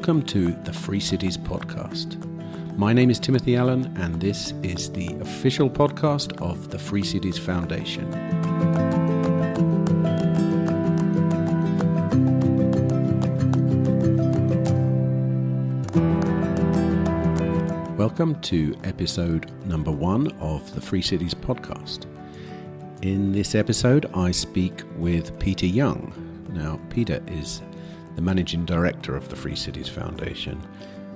Welcome to the Free Cities podcast. My name is Timothy Allen, and this is the official podcast of the Free Cities Foundation. Welcome to episode number 1 of the Free Cities podcast. In this episode, I speak with Peter Young. Now, Peter is the managing director of the Free Cities Foundation.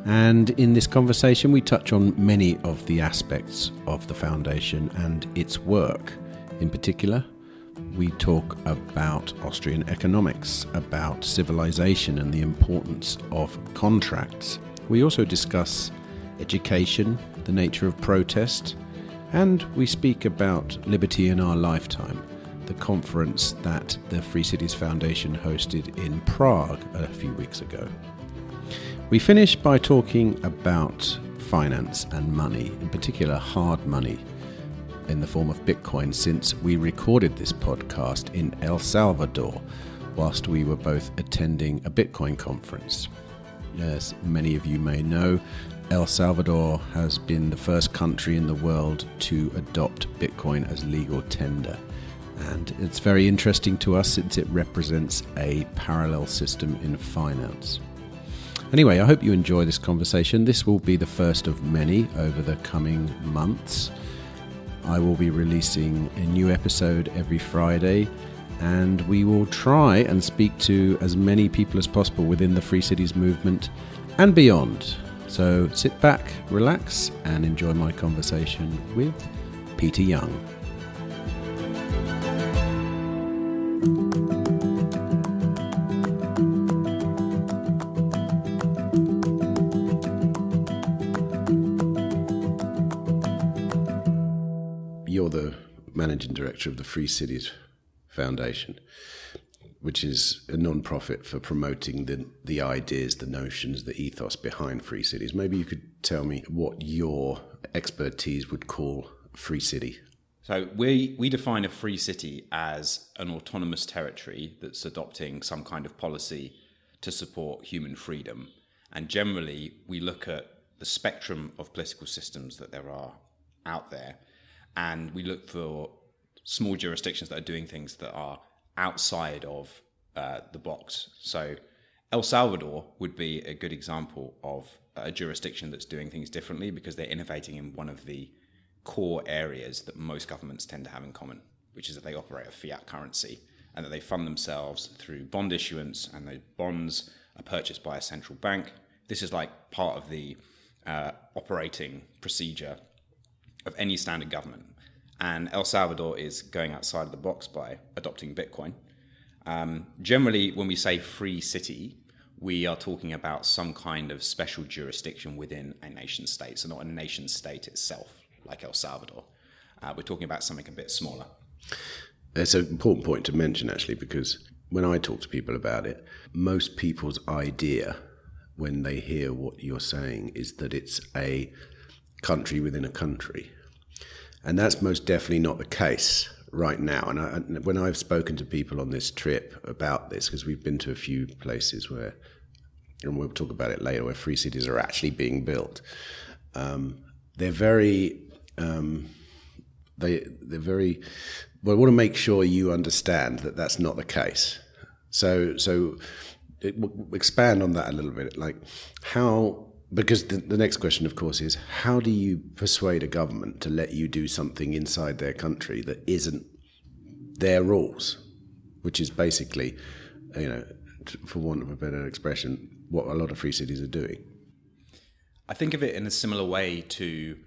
And in this conversation, we touch on many of the aspects of the foundation and its work. In particular, we talk about Austrian economics, about civilization and the importance of contracts. We also discuss education, the nature of protest, and we speak about Liberty in Our Lifetime, the conference that the Free Cities Foundation hosted in Prague a few weeks ago. We finish by talking about finance and money, in particular hard money in the form of Bitcoin, since we recorded this podcast in El Salvador whilst we were both attending a Bitcoin conference. As many of you may know, El Salvador has been the first country in the world to adopt Bitcoin as legal tender. And it's very interesting to us since it represents a parallel system in finance. Anyway, I hope you enjoy this conversation. This will be the first of many over the coming months. I will be releasing a new episode every Friday, and we will try and speak to as many people as possible within the Free Cities movement and beyond. So sit back, relax, and enjoy my conversation with Peter Young. You're the managing director of the Free Cities Foundation, which is a non-profit for promoting the ideas, the notions, the ethos behind free cities. Maybe you could tell me what your expertise would call a free city. So we define a free city as an autonomous territory that's adopting some kind of policy to support human freedom. And generally, we look at the spectrum of political systems that there are out there, and we look for small jurisdictions that are doing things that are outside of the box. So El Salvador would be a good example of a jurisdiction that's doing things differently because they're innovating in one of the core areas that most governments tend to have in common, which is that they operate a fiat currency and that they fund themselves through bond issuance, and the bonds are purchased by a central bank. This is like part of the operating procedure of any standard government. And El Salvador is going outside of the box by adopting Bitcoin. Generally, when we say free city, we are talking about some kind of special jurisdiction within a nation state, so not a nation state itself, like El Salvador. We're talking about something a bit smaller. It's an important point to mention, actually, because when I talk to people about it, most people's idea when they hear what you're saying is that it's a country within a country. And that's most definitely not the case right now. And when I've spoken to people on this trip about this, because we've been to a few places where, and we'll talk about it later, where free cities are actually being built, they're very, they're very, well, I want to make sure you understand that that's not the case. So expand on that a little bit, like how. Because the next question, of course, is how do you persuade a government to let you do something inside their country that isn't their rules, which is basically, for want of a better expression, what a lot of free cities are doing? I think of it in a similar way to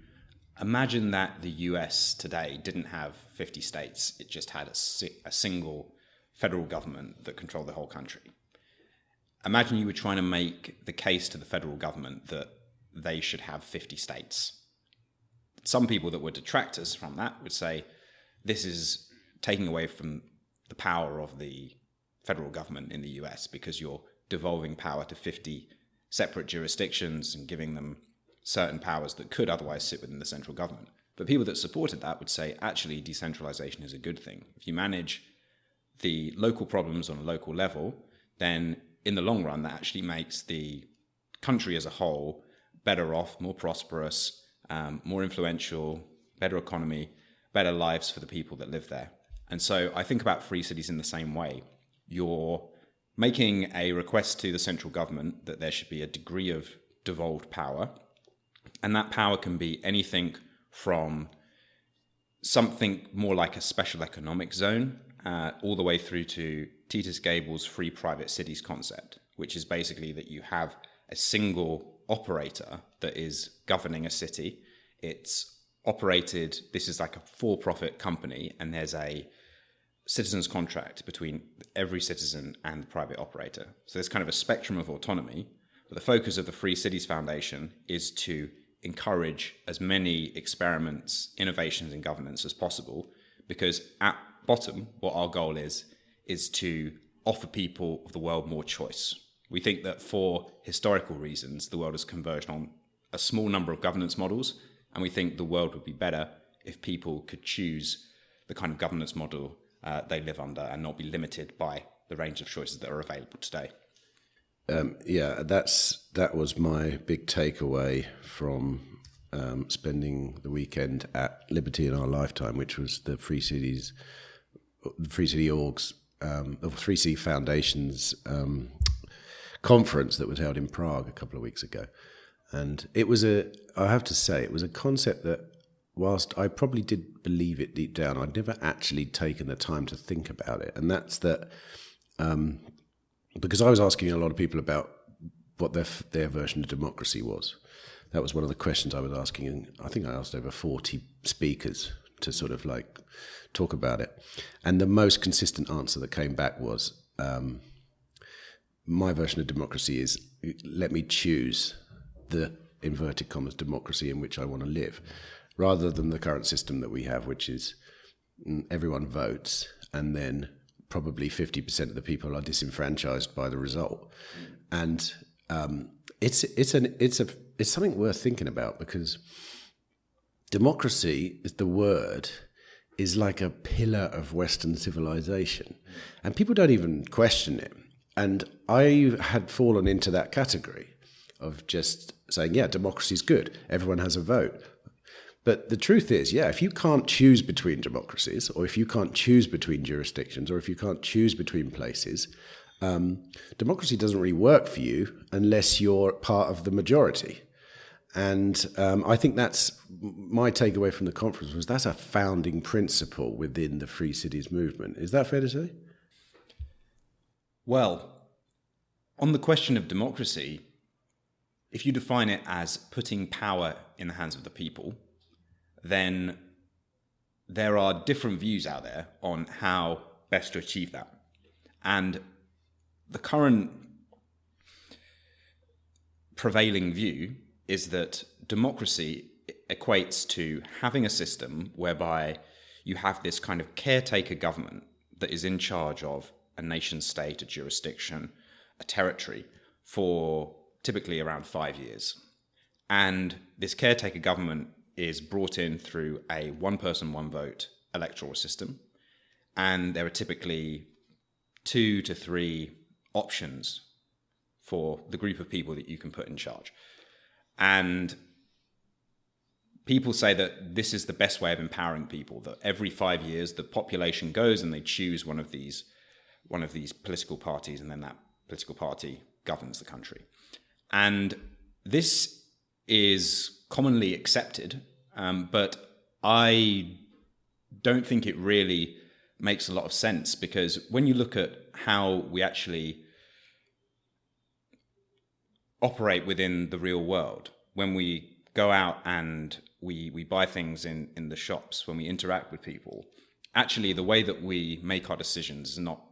imagine that the US today didn't have 50 states. It just had a single federal government that controlled the whole country. Imagine you were trying to make the case to the federal government that they should have 50 states. Some people that were detractors from that would say, this is taking away from the power of the federal government in the US because you're devolving power to 50 separate jurisdictions and giving them certain powers that could otherwise sit within the central government. But people that supported that would say, actually, decentralization is a good thing. If you manage the local problems on a local level, then in the long run, that actually makes the country as a whole better off, more prosperous, more influential, better economy, better lives for the people that live there. And so I think about free cities in the same way. You're making a request to the central government that there should be a degree of devolved power. And that power can be anything from something more like a special economic zone, all the way through to Titus Gabel's free private cities concept, which is basically that you have a single operator that is governing a city. It's operated, this is like a for-profit company, and there's a citizen's contract between every citizen and the private operator. So there's kind of a spectrum of autonomy, but the focus of the Free Cities Foundation is to encourage as many experiments, innovations in governance as possible, because at bottom, what our goal is to offer people of the world more choice. We think that for historical reasons, the world has converged on a small number of governance models, and we think the world would be better if people could choose the kind of governance model they live under and not be limited by the range of choices that are available today. That was my big takeaway from spending the weekend at Liberty in Our Lifetime, which was the Free City Foundation's conference that was held in Prague a couple of weeks ago. And it was I have to say, it was a concept that, whilst I probably did believe it deep down, I'd never actually taken the time to think about it. And that's that, because I was asking a lot of people about what their version of democracy was. That was one of the questions I was asking, and I think I asked over 40 speakers to sort of like talk about it. And the most consistent answer that came back was, my version of democracy is, let me choose the inverted commas democracy in which I want to live, rather than the current system that we have, which is everyone votes and then probably 50% of the people are disenfranchised by the result. And it's something worth thinking about, because democracy is the word is like a pillar of Western civilization, and people don't even question it. And I had fallen into that category of just saying, yeah, democracy is good, everyone has a vote. But the truth is, if you can't choose between democracies, or if you can't choose between jurisdictions, or if you can't choose between places, democracy doesn't really work for you unless you're part of the majority. And I think that's my takeaway from the conference, was that's a founding principle within the Free Cities movement. Is that fair to say? Well, on the question of democracy, if you define it as putting power in the hands of the people, then there are different views out there on how best to achieve that. And the current prevailing view is that democracy equates to having a system whereby you have this kind of caretaker government that is in charge of a nation state, a jurisdiction, a territory for typically around 5 years. And this caretaker government is brought in through a one person, one vote electoral system. And there are typically 2 to 3 options for the group of people that you can put in charge. And people say that this is the best way of empowering people, that every 5 years the population goes and they choose one of these political parties, and then that political party governs the country. And this is commonly accepted, but I don't think it really makes a lot of sense, because when you look at how we actually operate within the real world, when we go out and we buy things in the shops, when we interact with people, actually the way that we make our decisions is not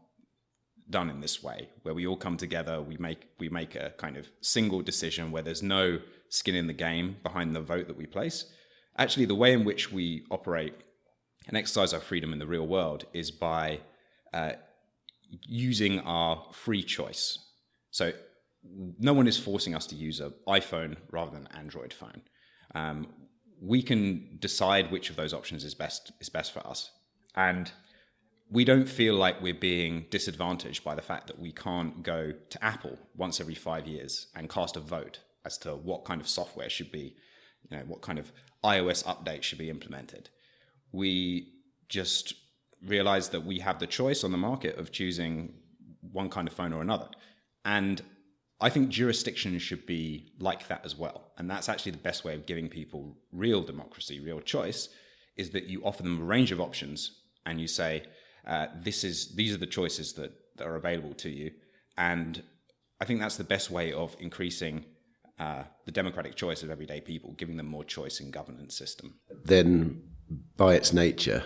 done in this way, where we all come together, we make a kind of single decision where there's no skin in the game behind the vote that we place. Actually, the way in which we operate and exercise our freedom in the real world is by using our free choice. So no one is forcing us to use an iPhone rather than an Android phone. We can decide which of those options is best for us. And we don't feel like we're being disadvantaged by the fact that we can't go to Apple once every 5 years and cast a vote as to what kind of software should be, what kind of iOS update should be implemented. We just realize that we have the choice on the market of choosing one kind of phone or another. And I think jurisdictions should be like that as well. And that's actually the best way of giving people real democracy, real choice, is that you offer them a range of options and you say, these are the choices that are available to you. And I think that's the best way of increasing the democratic choice of everyday people, giving them more choice in governance system. Then, by its nature,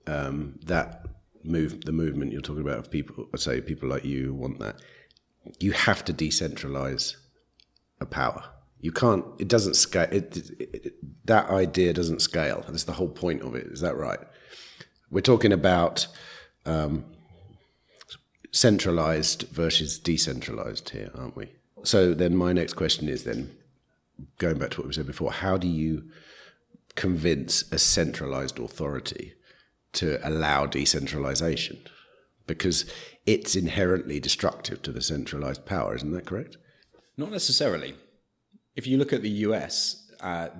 the movement you're talking about of people, say people like you who want that, you have to decentralize a power. You can't. It doesn't scale. That idea doesn't scale. That's the whole point of it. Is that right? We're talking about centralized versus decentralized here, aren't we? So then my next question is then, going back to what we said before, how do you convince a centralized authority to allow decentralization? Because it's inherently destructive to the centralized power, isn't that correct? Not necessarily. If you look at the US,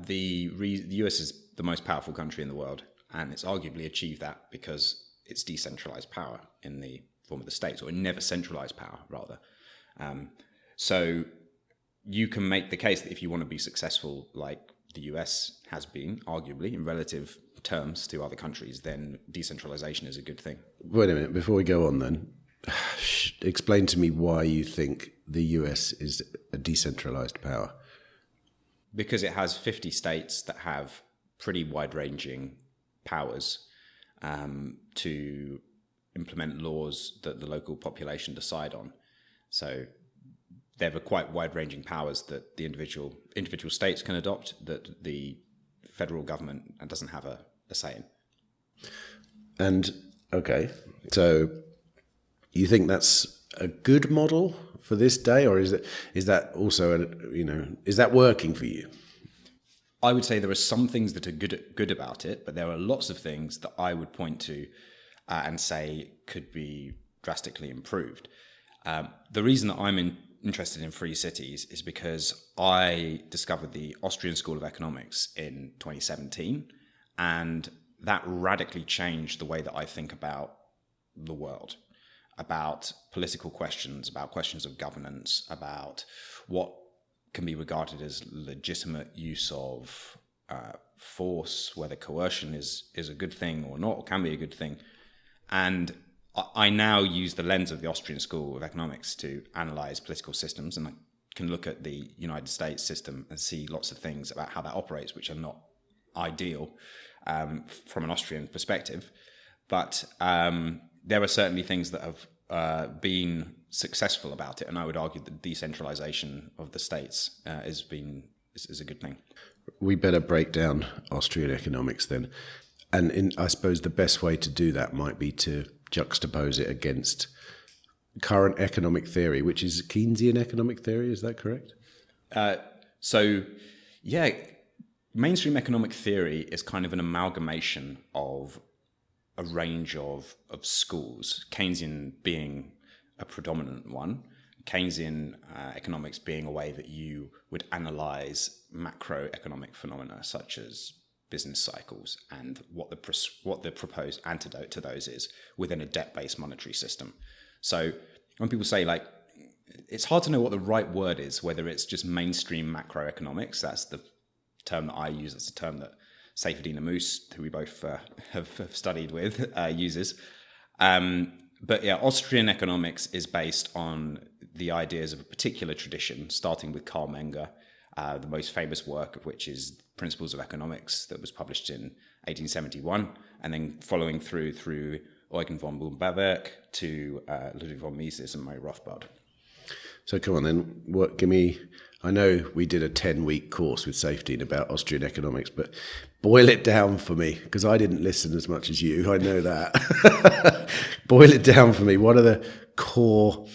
the US is the most powerful country in the world, and it's arguably achieved that because it's decentralized power in the form of the states, or never centralized power, rather. So you can make the case that if you want to be successful, like the US has been, arguably, in relative terms to other countries, then decentralization is a good thing. Wait a minute, before we go on then, explain to me why you think the US is a decentralized power. Because it has 50 states that have pretty wide-ranging powers to implement laws that the local population decide on. So they have quite wide-ranging powers that the individual states can adopt that the federal government doesn't have a say in. And, okay, so you think that's a good model for this day, or is that also, is that working for you? I would say there are some things that are good about it, but there are lots of things that I would point to and say could be drastically improved. The reason that I'm interested in free cities is because I discovered the Austrian School of Economics in 2017, and that radically changed the way that I think about the world, about political questions, about questions of governance, about what can be regarded as legitimate use of force, whether coercion is a good thing or not, or can be a good thing. And I now use the lens of the Austrian School of Economics to analyze political systems, and I can look at the United States system and see lots of things about how that operates, which are not ideal from an Austrian perspective. But there are certainly things that have been successful about it, and I would argue that decentralization of the states is a good thing. We better break down Austrian economics then. And I suppose the best way to do that might be to juxtapose it against current economic theory, which is Keynesian economic theory. Is that correct? Mainstream economic theory is kind of an amalgamation of a range of schools, Keynesian being a predominant one, Keynesian economics being a way that you would analyze macroeconomic phenomena such as business cycles and what the proposed antidote to those is within a debt-based monetary system. So when people say, like, it's hard to know what the right word is, whether it's just mainstream macroeconomics, that's the term that I use, that's the term that Saifedean Ammous, who we both have studied with, uses. But yeah, Austrian economics is based on the ideas of a particular tradition, starting with Karl Menger, the most famous work of which is Principles of Economics that was published in 1871, and then following through Eugen von Böhm-Bawerk to Ludwig von Mises and Murray Rothbard. So come on then, I know we did a 10-week course with Saifedean about Austrian economics, but boil it down for me, because I didn't listen as much as you, I know that. Boil it down for me. What are the core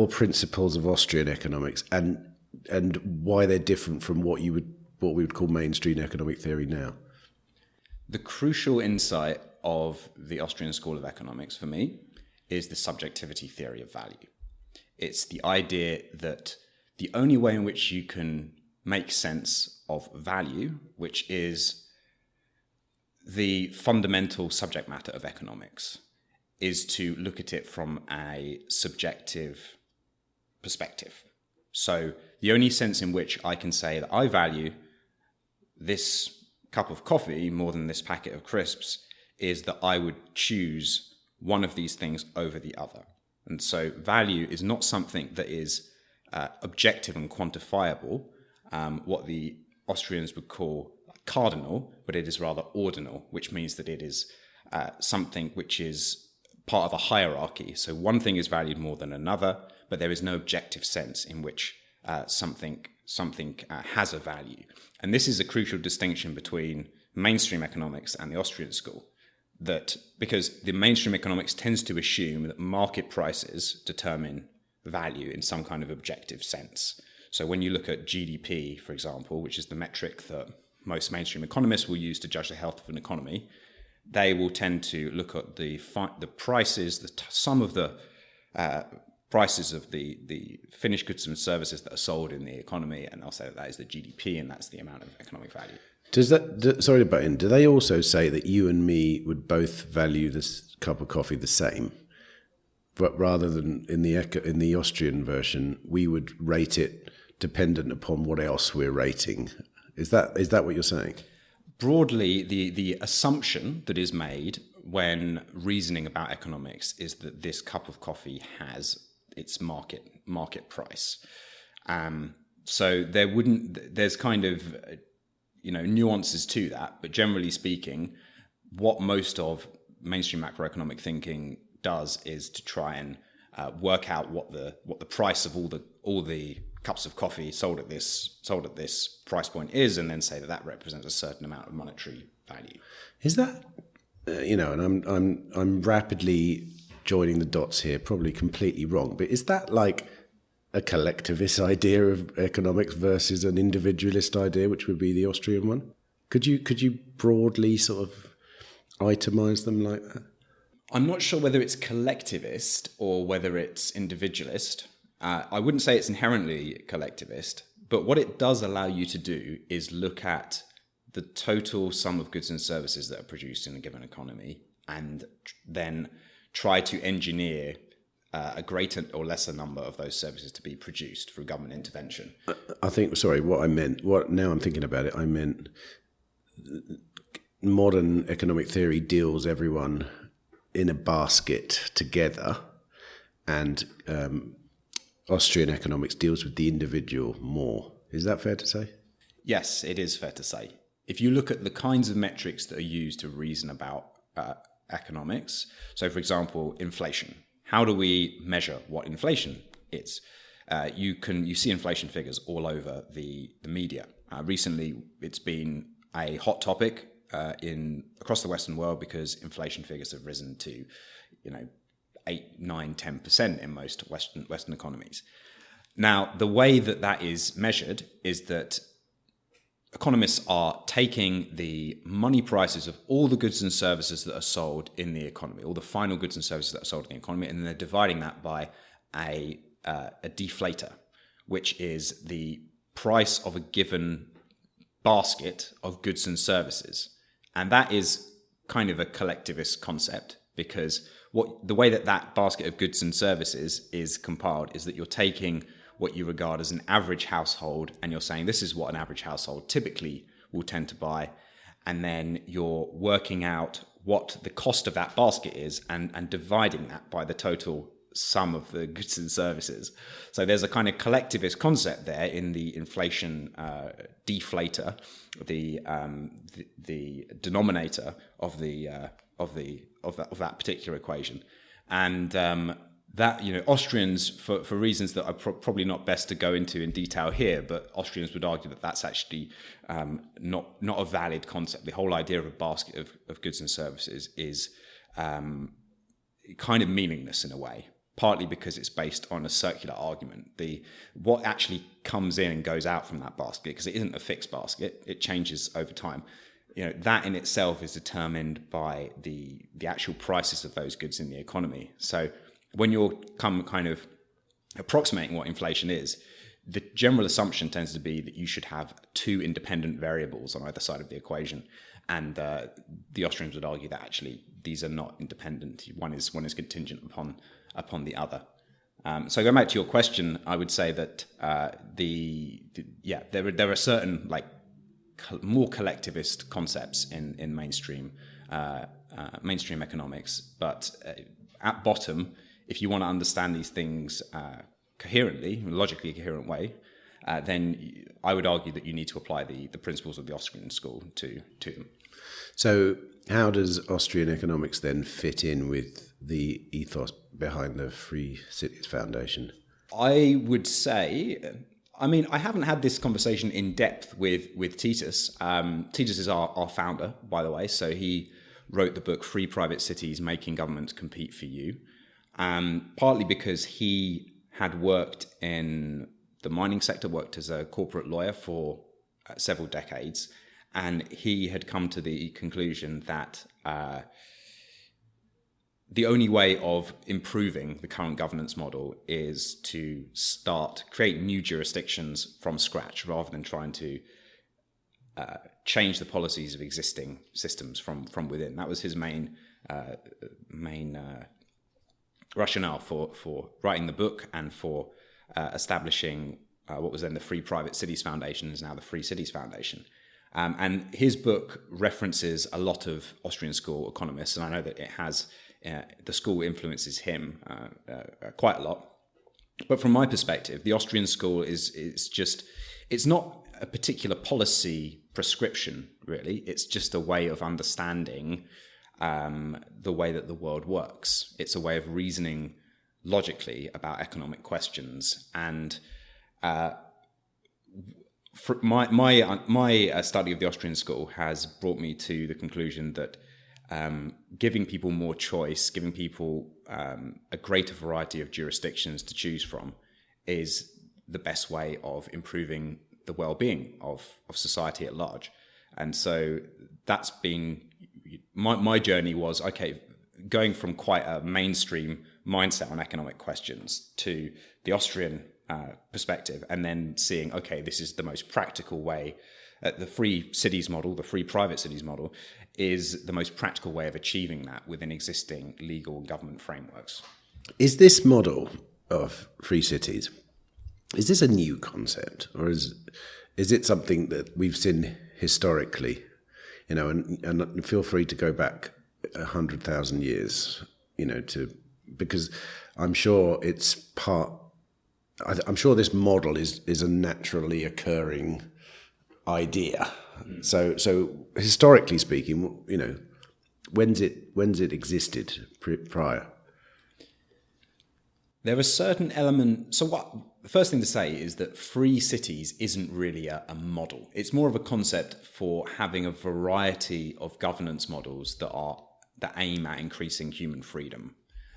principles of Austrian economics, and why they're different from what we would call mainstream economic theory now? The crucial insight of the Austrian School of Economics for me is the subjectivity theory of value. It's the idea that the only way in which you can make sense of value, which is the fundamental subject matter of economics, is to look at it from a subjective perspective. So the only sense in which I can say that I value this cup of coffee more than this packet of crisps is that I would choose one of these things over the other. And so value is not something that is objective and quantifiable, what the Austrians would call cardinal, but it is rather ordinal, which means that it is something which is part of a hierarchy. So one thing is valued more than another, but there is no objective sense in which something has a value. And this is a crucial distinction between mainstream economics and the Austrian school, that because the mainstream economics tends to assume that market prices determine value in some kind of objective sense. So when you look at GDP, for example, which is the metric that most mainstream economists will use to judge the health of an economy, they will tend to look at the prices, the sum of the prices of the finished goods and services that are sold in the economy, and they'll say that is the GDP, and that's the amount of economic value. Sorry to butt in, do they also say that you and me would both value this cup of coffee the same? But rather than in the Austrian version, we would rate it dependent upon what else we're rating. Is that what you're saying? Broadly, the assumption that is made when reasoning about economics is that this cup of coffee has its market price. So there's kind of nuances to that, but generally speaking, what most of mainstream macroeconomic thinking does is to try and work out what the price of all the cups of coffee sold at this price point is, and then say that represents a certain amount of monetary value. Is that and I'm rapidly joining the dots here, probably completely wrong, but is that like a collectivist idea of economics versus an individualist idea, which would be the Austrian one? Could you broadly sort of itemize them like that? I'm not sure whether it's collectivist or whether it's individualist. I wouldn't say it's inherently collectivist, but what it does allow you to do is look at the total sum of goods and services that are produced in a given economy and then try to engineer a greater or lesser number of those services to be produced through government intervention. Now I'm thinking about it, I meant modern economic theory deals everyone in a basket together, and Austrian economics deals with the individual more. Is that fair to say? Yes, it is fair to say. If you look at the kinds of metrics that are used to reason about economics, so for example, inflation. How do we measure what inflation is? You see inflation figures all over the media. Recently, it's been a hot topic across the Western world because inflation figures have risen to 8, 9, 10% in most Western economies. Now, the way that is measured is that economists are taking the money prices of all the goods and services that are sold in the economy, all the final goods and services that are sold in the economy, and then they're dividing that by a deflator, which is the price of a given basket of goods and services. And that is kind of a collectivist concept, because the way that basket of goods and services is compiled is that you're taking what you regard as an average household and you're saying this is what an average household typically will tend to buy, and then you're working out what the cost of that basket is and dividing that by the total sum of the goods and services. So there's a kind of collectivist concept there in the inflation deflator, the denominator of that particular equation, and that Austrians, for reasons that are probably not best to go into in detail here, but Austrians would argue that that's actually not a valid concept. The whole idea of a basket of goods and services is kind of meaningless in a way, partly because it's based on a circular argument. What actually comes in and goes out from that basket, because it isn't a fixed basket, it changes over time. that in itself is determined by the actual prices of those goods in the economy. So when you're kind of approximating what inflation is, the general assumption tends to be that you should have two independent variables on either side of the equation. And the Austrians would argue that actually these are not independent. One is contingent upon the other. So going back to your question, I would say that there are certain more collectivist concepts in mainstream economics, but at bottom, if you want to understand these things coherently, in a logically coherent way, then I would argue that you need to apply the principles of the Austrian school to them. So how does Austrian economics then fit in with the ethos behind the Free Cities Foundation? I would say, I haven't had this conversation in depth with Titus. Titus is our founder, by the way, so he wrote the book Free Private Cities, Making Governments Compete for You, partly because he had worked in the mining sector, worked as a corporate lawyer for several decades, and he had come to the conclusion that the only way of improving the current governance model is to create new jurisdictions from scratch rather than trying to change the policies of existing systems from within. That was his main rationale for writing the book and for establishing what was then the Free Private Cities Foundation, is now the Free Cities Foundation. And his book references a lot of Austrian school economists, and I know that it has the school influences him quite a lot. But from my perspective, the Austrian school is just, it's not a particular policy prescription, really. It's just a way of understanding the way that the world works. It's a way of reasoning logically about economic questions. And my study of the Austrian school has brought me to the conclusion that giving people more choice, giving people a greater variety of jurisdictions to choose from, is the best way of improving the well-being of society at large. And so that's been my journey was, okay, going from quite a mainstream mindset on economic questions to the Austrian perspective, and then seeing, okay, this is the most practical way. The free cities model, the free private cities model, is the most practical way of achieving that within existing legal and government frameworks. Is this model of free cities, is this a new concept, or is it something that we've seen historically? And feel free to go back 100,000 years, because I'm sure I'm sure this model is a naturally occurring idea. So historically speaking, when's it existed prior? There are certain elements. So the first thing to say is that free cities isn't really a model. It's more of a concept for having a variety of governance models that aim at increasing human freedom.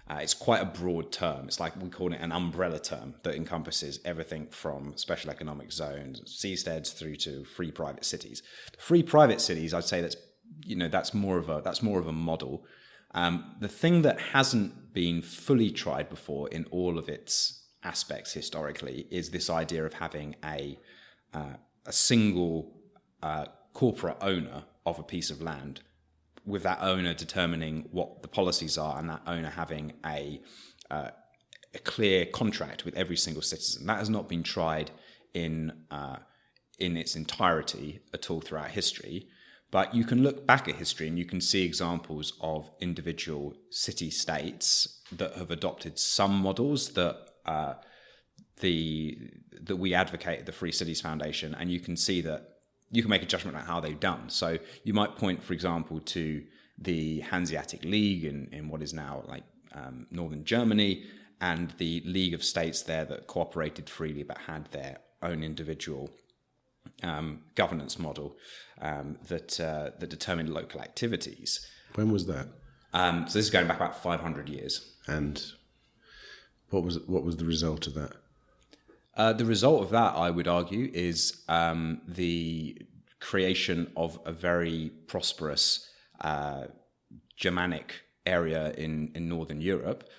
It's quite a broad term. It's like we call it an umbrella term that encompasses everything from special economic zones, seasteads, through to free private cities. Free private cities, I'd say that's more of a model. The thing that hasn't been fully tried before in all of its aspects historically is this idea of having a single corporate owner of a piece of land, with that owner determining what the policies are and that owner having a clear contract with every single citizen. That has not been tried in its entirety at all throughout history. But you can look back at history and you can see examples of individual city-states that have adopted some models that we advocate at the Free Cities Foundation, and you can see that you can make a judgment on how they've done. So you might point, for example, to the Hanseatic League in what is now northern Germany, and the League of States there that cooperated freely but had their own individual governance model that determined local activities. When was that? So this is going back about 500 years. And what was the result of that? The result of that, I would argue, is the creation of a very prosperous Germanic area in Northern Europe.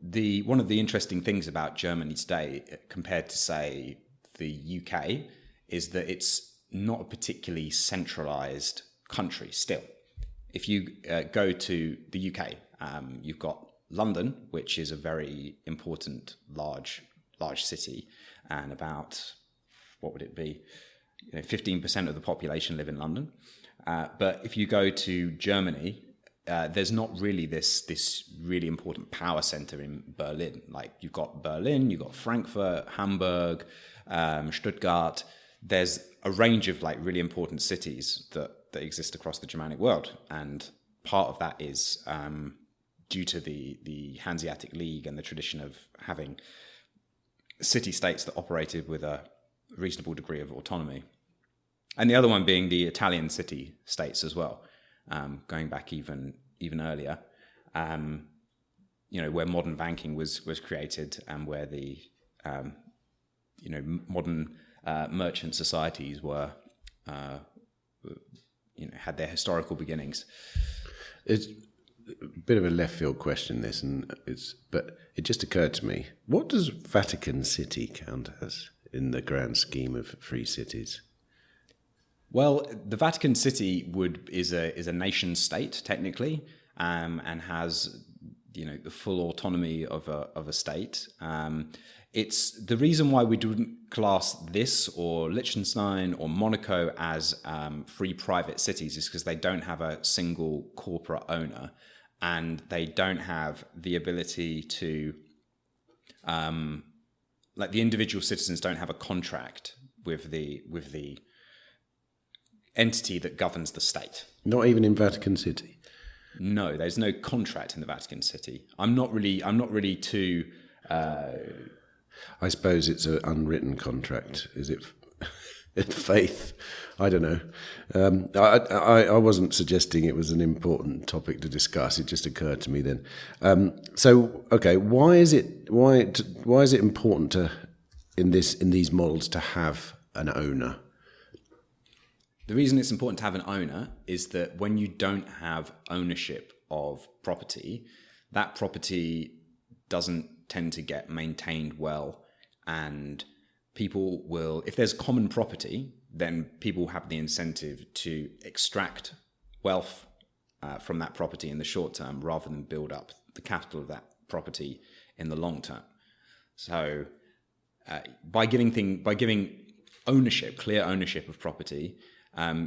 One of the interesting things about Germany today, compared to, say, the UK, is that it's not a particularly centralized country still. If you go to the UK, you've got London, which is a very important large city, and about, what would it be? 15% of the population live in London. But if you go to Germany, there's not really this really important power center in Berlin. Like, you've got Berlin, you've got Frankfurt, Hamburg, Stuttgart. There's a range of like really important cities that exist across the Germanic world, and part of that is due to the Hanseatic League and the tradition of having city-states that operated with a reasonable degree of autonomy. And the other one being the Italian city-states as well, going back even earlier, where modern banking was created, and where the modern merchant societies were had their historical beginnings. It's a bit of a left field question, this, but it just occurred to me: what does Vatican City count as in the grand scheme of free cities? Well, the Vatican City is a nation state technically, and has the full autonomy of a state. It's the reason why we didn't class this or Liechtenstein or Monaco as free private cities is because they don't have a single corporate owner, and they don't have the ability to, like, the individual citizens don't have a contract with the entity that governs the state. Not even in Vatican City? No, there's no contract in the Vatican City. I'm not really too... I suppose it's an unwritten contract. Is it faith? I don't know. I wasn't suggesting it was an important topic to discuss. It just occurred to me then. Why is it important to in these models to have an owner? The reason it's important to have an owner is that when you don't have ownership of property, that property doesn't tend to get maintained well, and people will, if there's common property, then people have the incentive to extract wealth from that property in the short term rather than build up the capital of that property in the long term. So by giving ownership, clear ownership of property,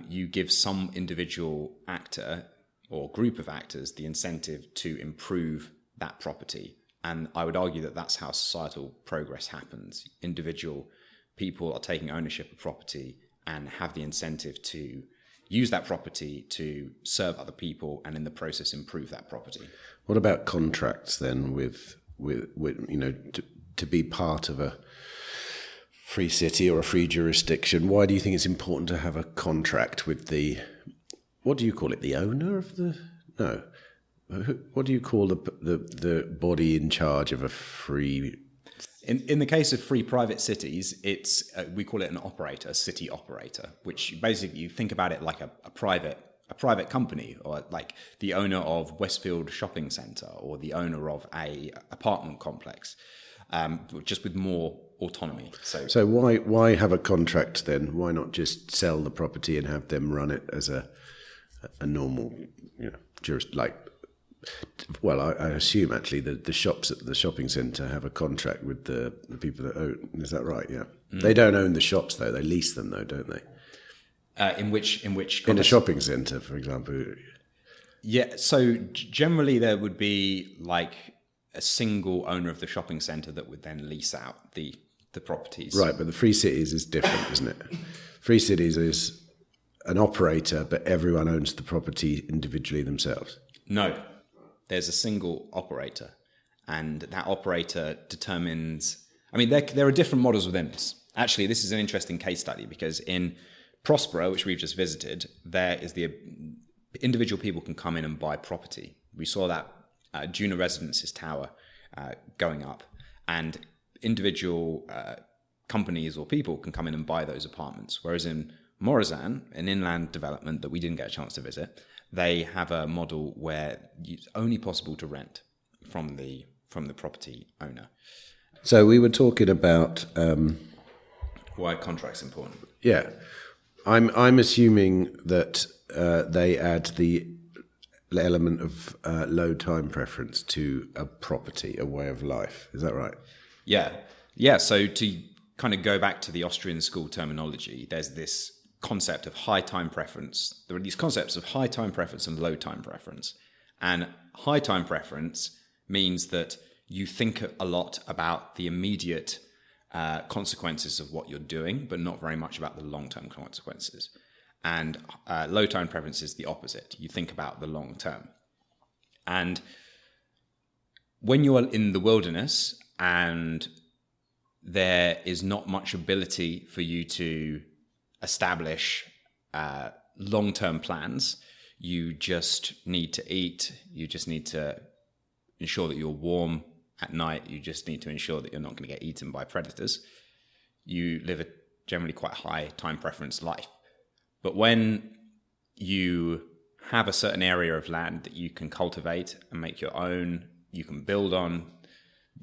you give some individual actor or group of actors the incentive to improve that property. And I would argue that that's how societal progress happens. Individual people are taking ownership of property and have the incentive to use that property to serve other people, and in the process improve that property. What about contracts then with to be part of a free city or a free jurisdiction? Why do you think it's important to have a contract with what do you call it? The owner of what do you call the body in charge of a free? In the case of free private cities, it's we call it an operator, a city operator, which basically you think about it like a private company, or like the owner of Westfield Shopping Centre or the owner of a apartment complex, just with more autonomy. So why have a contract then? Why not just sell the property and have them run it as a normal, Well, I assume actually the shops at the shopping centre have a contract with the people that own. Is that right? Yeah. They don't own the shops though; they lease them though, don't they? In which in a shopping centre, for example. Yeah. So generally, there would be like a single owner of the shopping centre that would then lease out the properties. Right, but the free cities is different, isn't it? Free cities is an operator, but everyone owns the property individually themselves. No. There's a single operator, and that operator determines... I mean, there are different models within this. Actually, this is an interesting case study, because in Prospero, which we've just visited, there is the individual people can come in and buy property. We saw that Juna Residences tower going up, and individual companies or people can come in and buy those apartments. Whereas in Morazan, an inland development that we didn't get a chance to visit, they have a model where it's only possible to rent from the property owner. So we were talking about why contract's important. Yeah, I'm assuming that they add the element of low time preference to a property, a way of life. Is that right? Yeah. So to kind of go back to the Austrian school terminology, there's this concept of high time preference. There are these concepts of high time preference and low time preference. And high time preference means that you think a lot about the immediate consequences of what you're doing, but not very much about the long-term consequences. And low time preference is the opposite. You think about the long term. And when you are in the wilderness and there is not much ability for you to establish long-term plans, you just need to eat, you just need to ensure that you're warm at night, you just need to ensure that you're not going to get eaten by predators. You live a generally quite high time preference life. But when you have a certain area of land that you can cultivate and make your own, you can build on,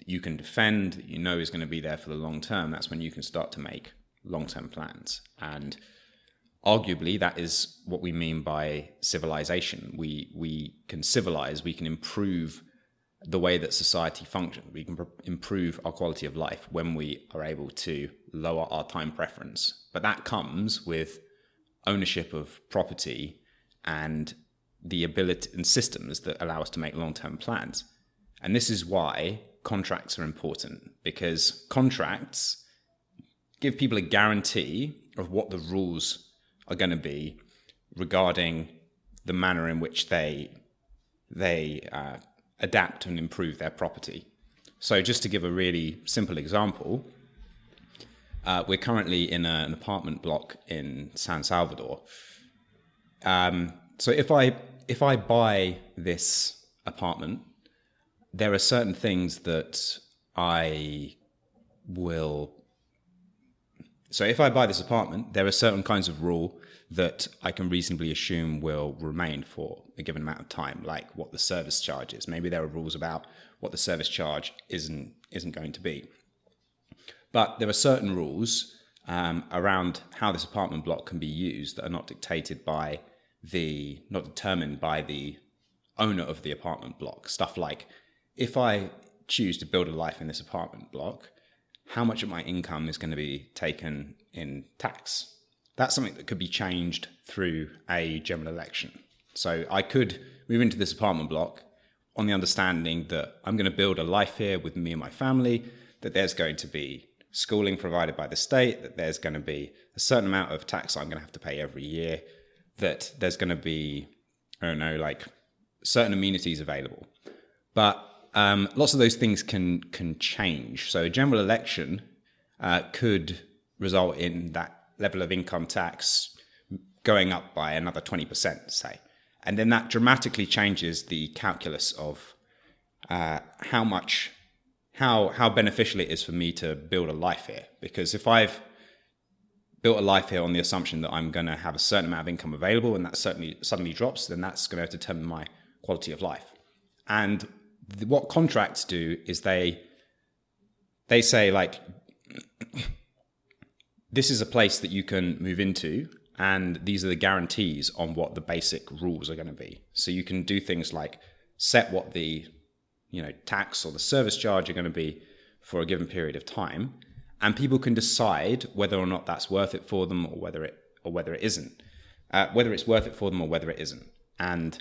you can defend, that you know is going to be there for the long term, that's when you can start to make long-term plans. And arguably, that is what we mean by civilization. We can civilize, we can improve the way that society functions. We can improve our quality of life when we are able to lower our time preference. But that comes with ownership of property and the ability and systems that allow us to make long-term plans. And this is why contracts are important, because contracts give people a guarantee of what the rules are going to be regarding the manner in which they adapt and improve their property. So just to give a really simple example, we're currently in an apartment block in San Salvador. So if I buy this apartment, there are certain things that I will... So if I buy this apartment, there are certain kinds of rule that I can reasonably assume will remain for a given amount of time, like what the service charge is. Maybe there are rules about what the service charge isn't going to be. But there are certain rules around how this apartment block can be used that are not determined by the owner of the apartment block. Stuff like, if I choose to build a life in this apartment block, how much of my income is going to be taken in tax? That's something that could be changed through a general election. So I could move into this apartment block on the understanding that I'm going to build a life here with me and my family, that there's going to be schooling provided by the state, that there's going to be a certain amount of tax I'm going to have to pay every year, that there's going to be, certain amenities available. But lots of those things can change. So a general election could result in that level of income tax going up by another 20%, say. And then that dramatically changes the calculus of how beneficial it is for me to build a life here. Because if I've built a life here on the assumption that I'm going to have a certain amount of income available and that suddenly drops, then that's going to determine my quality of life. And what contracts do is they say, like, this is a place that you can move into, and these are the guarantees on what the basic rules are going to be. So you can do things like set what the tax or the service charge are going to be for a given period of time, and people can decide whether or not that's worth it for them or whether it isn't, whether it's worth it for them or whether it isn't. And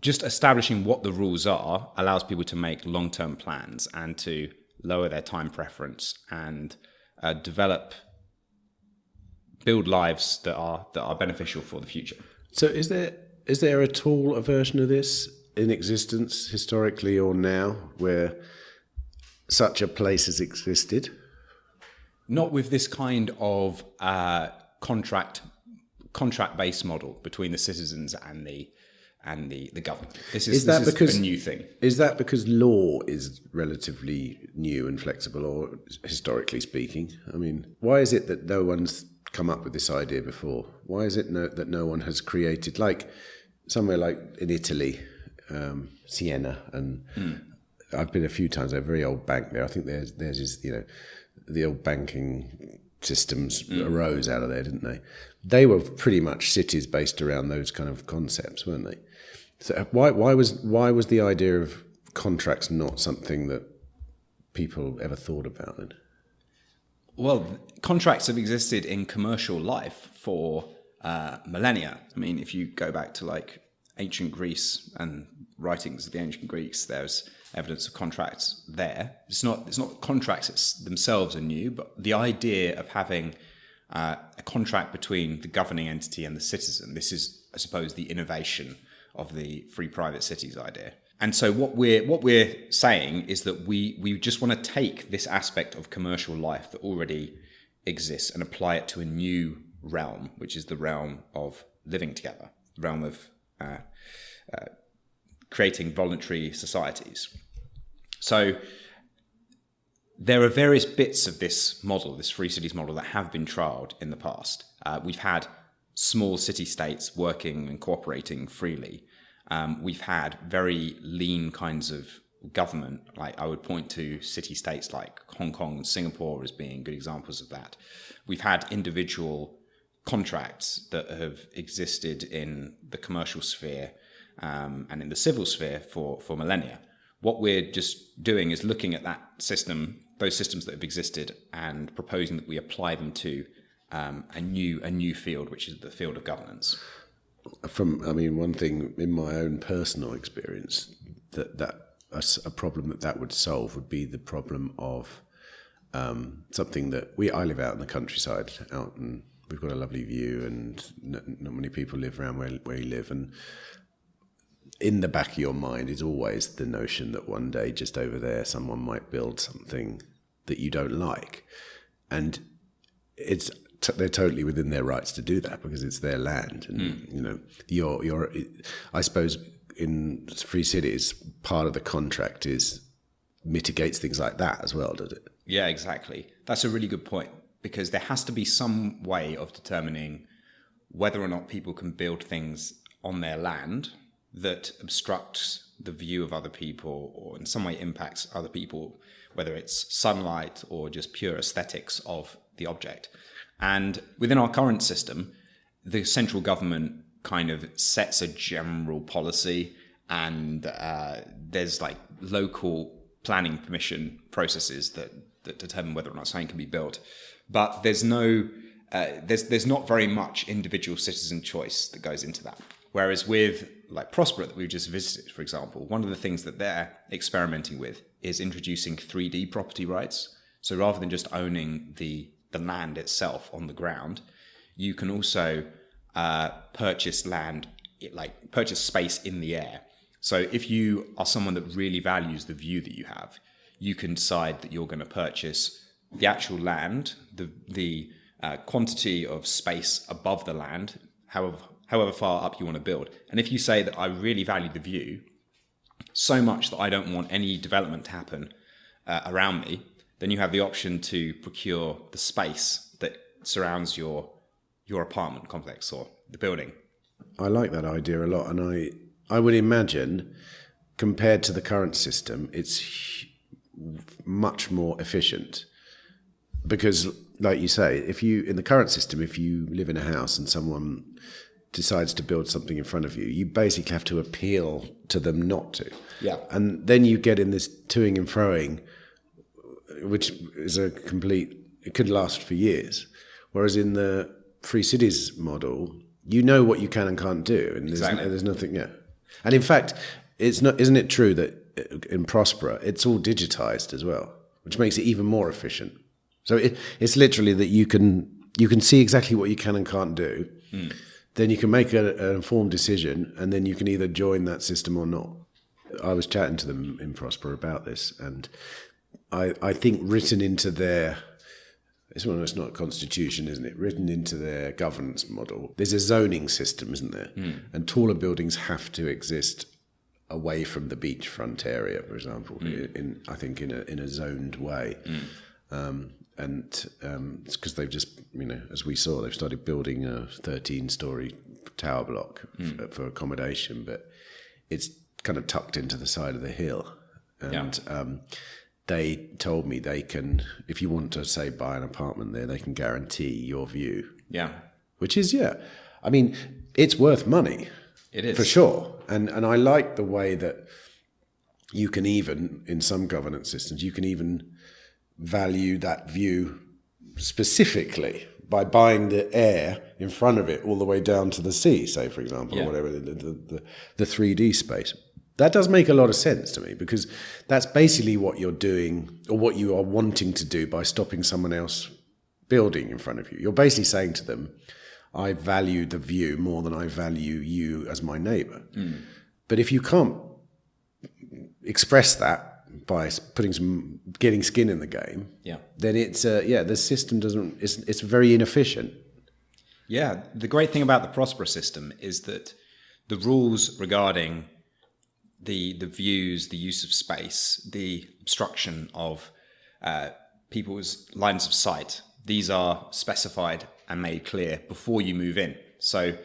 just establishing what the rules are allows people to make long-term plans and to lower their time preference and build lives that are beneficial for the future. So is there at all a version of this in existence historically or now where such a place has existed? Not with this kind of contract-based model between the citizens and the government. This is a new thing. Is that because law is relatively new and flexible, or historically speaking? I mean, why is it that no one's come up with this idea before? Why is it that no one has created, like somewhere like in Italy, Siena, and I've been a few times. They're a very old bank there. I think theirs is, the old banking systems arose out of there, didn't they? They were pretty much cities based around those kind of concepts, weren't they? So why was the idea of contracts not something that people ever thought about then? Well, contracts have existed in commercial life for millennia. I mean, if you go back to like ancient Greece and writings of the ancient Greeks, there's evidence of contracts there. It's not contracts themselves are new, but the idea of having a contract between the governing entity and the citizen, this is, I suppose, the innovation of the free private cities idea. And so what we're saying is that we just want to take this aspect of commercial life that already exists and apply it to a new realm, which is the realm of living together, the realm of creating voluntary societies. So there are various bits of this model, this free cities model, that have been trialled in the past. We've had small city-states working and cooperating freely. We've had very lean kinds of government. Like I would point to city-states like Hong Kong and Singapore as being good examples of that. We've had individual contracts that have existed in the commercial sphere and in the civil sphere for millennia. What we're just doing is looking at that system, those systems that have existed, and proposing that we apply them to a new field, which is the field of governance. One thing in my own personal experience that a problem that would solve would be the problem of something that I live out in the countryside, and we've got a lovely view, and not many people live around where you live, and in the back of your mind is always the notion that one day just over there someone might build something that you don't like, and they're totally within their rights to do that because it's their land, and you're I suppose in free cities part of the contract mitigates things like that as well, does it? Yeah, exactly. That's a really good point, because there has to be some way of determining whether or not people can build things on their land that obstructs the view of other people or in some way impacts other people, whether it's sunlight or just pure aesthetics of the object. And within our current system, the central government kind of sets a general policy, and there's like local planning permission processes that determine whether or not something can be built. But there's not very much individual citizen choice that goes into that. Whereas with like Prospera that we've just visited, for example, one of the things that they're experimenting with is introducing 3D property rights. So rather than just owning the land itself on the ground, you can also purchase land, like purchase space in the air. So if you are someone that really values the view that you have, you can decide that you're going to purchase the actual land, the quantity of space above the land, however far up you want to build. And if you say that I really value the view so much that I don't want any development to happen around me, then you have the option to procure the space that surrounds your apartment complex or the building. I like that idea a lot, and I would imagine compared to the current system, it's much more efficient. Because, like you say, in the current system, if you live in a house and someone decides to build something in front of you, you basically have to appeal to them not to. Yeah. And then you get in this toing and froing, which is it could last for years. Whereas in the free cities model, you know what you can and can't do, and there's nothing. Yeah. And in fact, isn't it true that in Prospera it's all digitized as well, which makes it even more efficient. So it's literally that you can see exactly what you can and can't do. Then you can make an informed decision, and then you can either join that system or not. I was chatting to them in Prospera about this, and I think written into their, it's not a constitution, isn't it? Written into their governance model, there's a zoning system, isn't there? And taller buildings have to exist away from the beachfront area, for example, in a zoned way. it's because they've just, as we saw, they've started building a 13-story tower block for accommodation, but it's kind of tucked into the side of the hill. And they told me they can, if you want to, say, buy an apartment there, they can guarantee your view. Yeah. Which is, it's worth money. It is. For sure. And I like the way that you can even, in some governance systems, you can even value that view specifically by buying the air in front of it all the way down to the sea, say, for example, or whatever, the 3D space. That does make a lot of sense to me, because that's basically what you're doing, or what you are wanting to do, by stopping someone else building in front of you. You're basically saying to them, I value the view more than I value you as my neighbour. But if you can't express that by getting skin in the game, then it's the system it's very inefficient. Yeah, the great thing about the Prospera system is that the rules regarding the views, the use of space, the obstruction of people's lines of sight, these are specified and made clear before you move in. So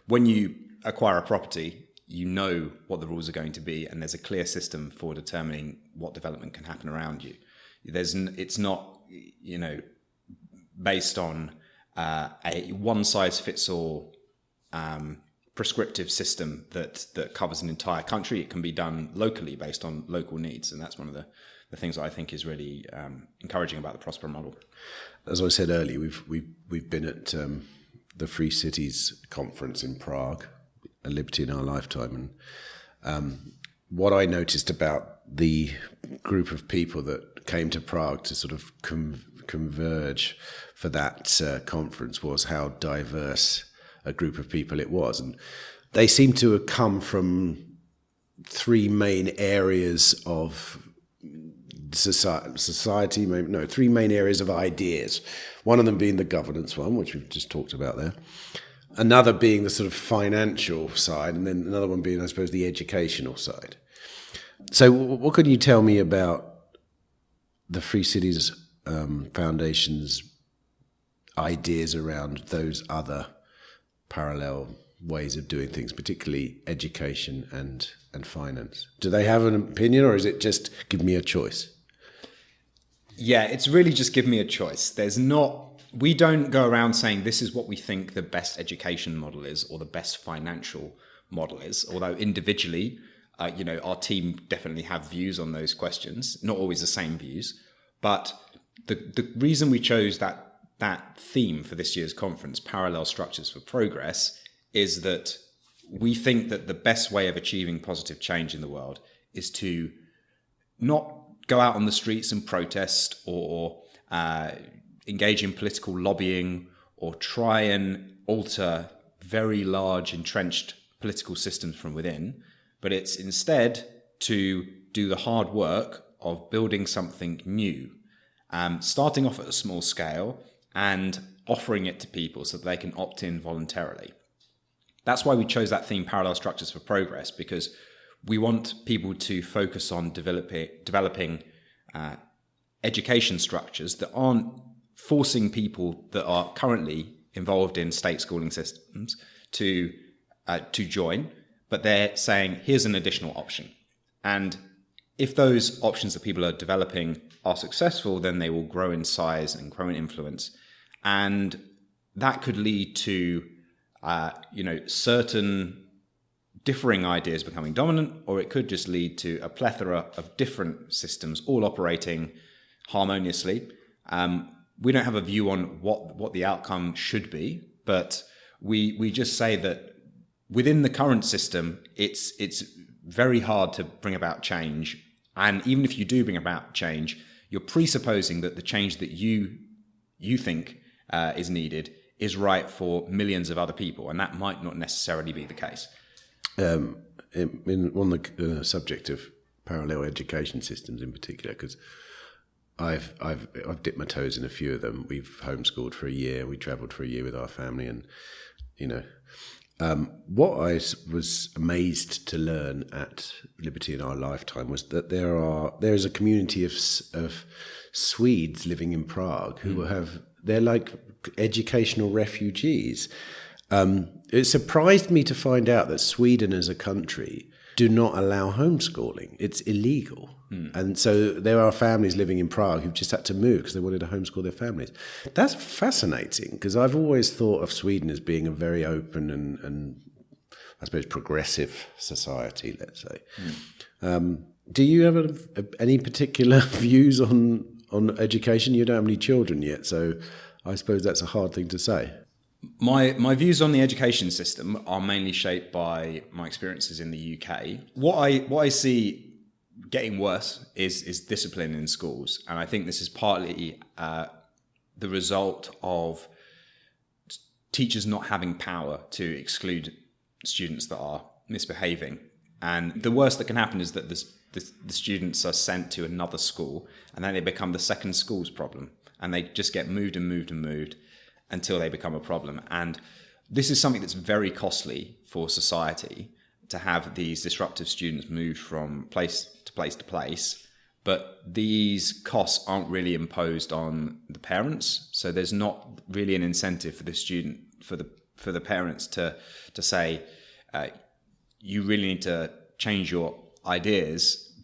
when you acquire a property, you know what the rules are going to be, and there's a clear system for determining what development can happen around you. It's not, based on a one-size-fits-all prescriptive system that covers an entire country. It can be done locally based on local needs, and that's one of the things that I think is really encouraging about the Prospera model. As I said earlier, we've been at the Free Cities conference in Prague, A Liberty in Our Lifetime, and what I noticed about the group of people that came to Prague to sort of converge for that conference was how diverse a group of people it was. And they seem to have come from three main areas of society, three main areas of ideas. One of them being the governance one, which we've just talked about there. Another being the sort of financial side, and then another one being, I suppose, the educational side. So what can you tell me about the Free Cities Foundation's ideas around those other parallel ways of doing things, particularly education and finance? Do they have an opinion, or is it just give me a choice? Yeah, it's really just give me a choice. We don't go around saying this is what we think the best education model is or the best financial model is, although individually, our team definitely have views on those questions, not always the same views. But the reason we chose that theme for this year's conference, Parallel Structures for Progress, is that we think that the best way of achieving positive change in the world is to not go out on the streets and protest or engage in political lobbying or try and alter very large entrenched political systems from within, but it's instead to do the hard work of building something new, starting off at a small scale and offering it to people so that they can opt in voluntarily. That's why we chose that theme, Parallel Structures for Progress, because we want people to focus on developing education structures that aren't forcing people that are currently involved in state schooling systems to join, but they're saying, here's an additional option. And if those options that people are developing are successful, then they will grow in size and grow in influence. And that could lead to certain differing ideas becoming dominant, or it could just lead to a plethora of different systems all operating harmoniously. We don't have a view on what the outcome should be, but we just say that within the current system, it's very hard to bring about change. And even if you do bring about change, you're presupposing that the change that you think is needed is right for millions of other people, and that might not necessarily be the case. On the subject of parallel education systems in particular, because I've dipped my toes in a few of them. We've homeschooled for a year. We travelled for a year with our family, and what I was amazed to learn at Liberty in Our Lifetime was that there is a community of Swedes living in Prague they're like educational refugees. It surprised me to find out that Sweden as a country do not allow homeschooling. It's illegal. And so there are families living in Prague who've just had to move because they wanted to homeschool their families. That's fascinating, because I've always thought of Sweden as being a very open and I suppose progressive society, let's say. Do you have any particular views on education? You don't have any children yet, so I suppose that's a hard thing to say. My views on the education system are mainly shaped by my experiences in the UK. What I see getting worse is discipline in schools, and I think this is partly the result of teachers not having power to exclude students that are misbehaving. And the worst that can happen is that the students are sent to another school, and then they become the second school's problem, and they just get moved and moved and moved until they become a problem. And this is something that's very costly for society, to have these disruptive students moved from place to place to place. But these costs aren't really imposed on the parents, so there's not really an incentive for the student, for the parents to say, you really need to change your ideas,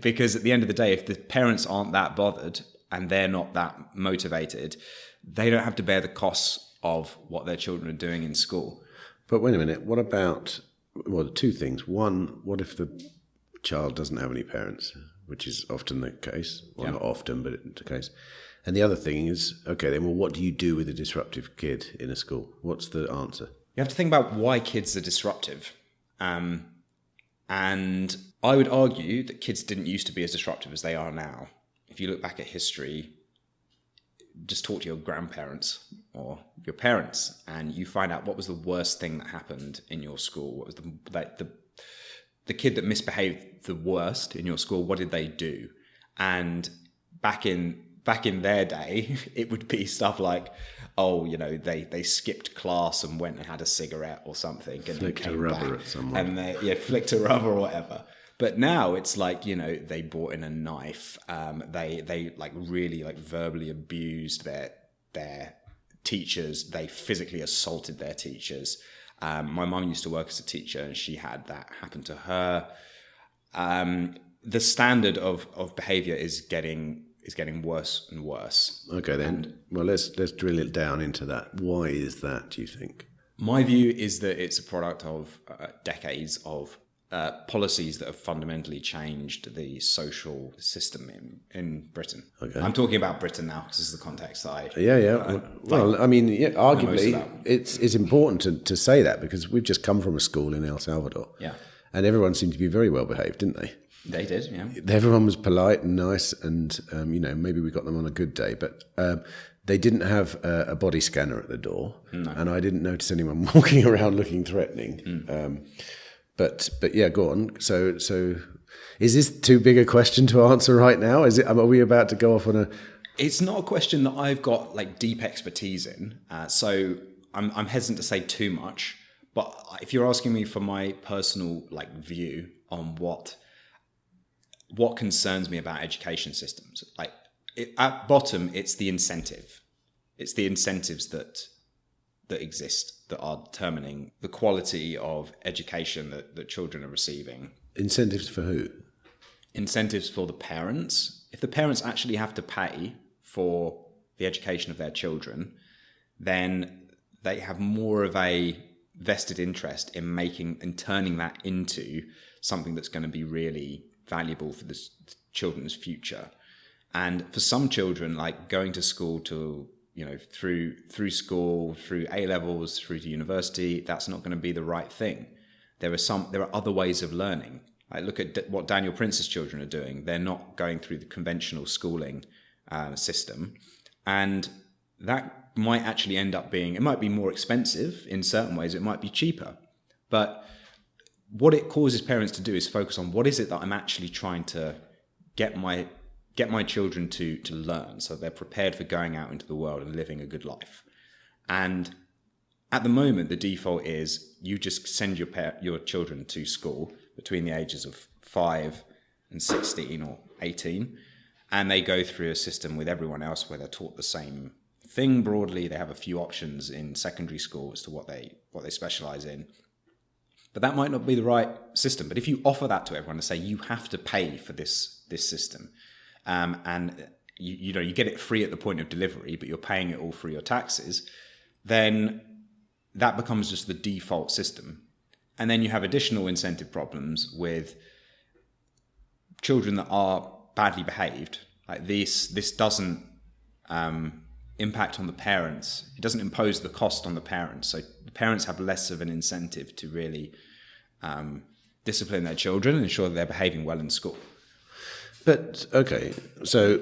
because at the end of the day, if the parents aren't that bothered and they're not that motivated, they don't have to bear the costs of what their children are doing in school. But wait a minute, what about, well, two things. One, what if the child doesn't have any parents, which is often the case. Well, not often, but it's the case. And the other thing is, okay, then, well, what do you do with a disruptive kid in a school? What's the answer? You have to think about why kids are disruptive. And I would argue that kids didn't used to be as disruptive as they are now. If you look back at history, just talk to your grandparents or your parents, and you find out what was the worst thing that happened in your school. What was the kid that misbehaved the worst in your school? What did they do? And back in their day, it would be stuff like, they skipped class and went and had a cigarette or something, and flicked a rubber at someone, and flicked a rubber or whatever. But now it's like, they brought in a knife. They like really like verbally abused their teachers. They physically assaulted their teachers. My mum used to work as a teacher, and she had that happen to her. The standard of behaviour is getting worse and worse. Okay, then. Let's drill it down into that. Why is that, do you think? My view is that it's a product of decades of policies that have fundamentally changed the social system in Britain. Okay. I'm talking about Britain now because this is the context that arguably it's important to say that, because we've just come from a school in El Salvador. Yeah. And everyone seemed to be very well behaved, didn't they? They did, yeah. Everyone was polite and nice, and maybe we got them on a good day, but they didn't have a body scanner at the door. No. And I didn't notice anyone walking around looking threatening. But yeah, go on. So is this too big a question to answer right now? Are we about to go off on a? It's not a question that I've got like deep expertise in, so I'm hesitant to say too much. But if you're asking me for my personal like view on what concerns me about education systems, at bottom, it's the incentive. It's the incentives that exist that are determining the quality of education that children are receiving. Incentives for who? Incentives for the parents. If the parents actually have to pay for the education of their children, then they have more of a vested interest in turning that into something that's going to be really valuable for the children's future. And for some children, like going to school through school, through A levels, through to university, that's not going to be the right thing. There are other ways of learning. Like look at what Daniel Prince's children are doing. They're not going through the conventional schooling system, and that might actually end up being. It might be more expensive in certain ways. It might be cheaper, but what it causes parents to do is focus on what is it that I'm actually trying to get my children to learn, so they're prepared for going out into the world and living a good life. And at the moment, the default is you just send your children to school between the ages of 5 and 16 or 18, and they go through a system with everyone else where they're taught the same thing broadly. They have a few options in secondary school as to what they specialize in. But that might not be the right system. But if you offer that to everyone and say you have to pay for this system, and you get it free at the point of delivery, but you're paying it all through your taxes, then that becomes just the default system. And then you have additional incentive problems with children that are badly behaved. Like this doesn't impact on the parents. It doesn't impose the cost on the parents. So the parents have less of an incentive to really discipline their children and ensure that they're behaving well in school. But, okay, so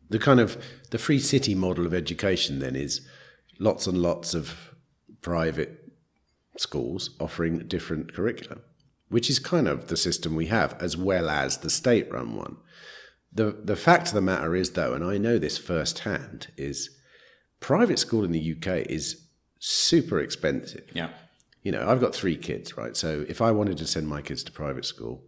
the free city model of education then is lots and lots of private schools offering different curriculum, which is kind of the system we have, as well as the state-run one. The fact of the matter is, though, and I know this firsthand, is private school in the UK is super expensive. Yeah. I've got 3 kids, right? So if I wanted to send my kids to private school,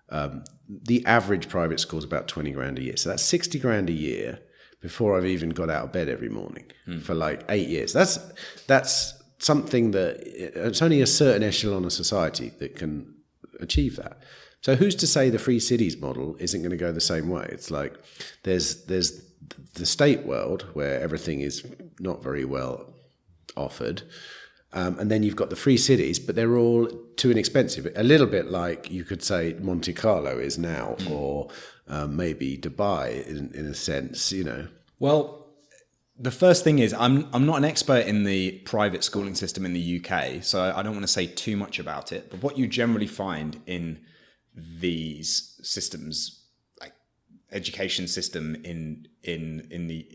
the average private school is about 20 grand a year. So that's 60 grand a year before I've even got out of bed every morning for like 8 years. That's something that it's only a certain echelon of society that can achieve that. So who's to say the free cities model isn't going to go the same way? It's like there's the state world where everything is not very well offered. And then you've got the free cities, but they're all too inexpensive. A little bit like you could say Monte Carlo is now, or maybe Dubai in a sense, Well, the first thing is I'm not an expert in the private schooling system in the UK, so I don't want to say too much about it. But what you generally find in these systems, like education system in the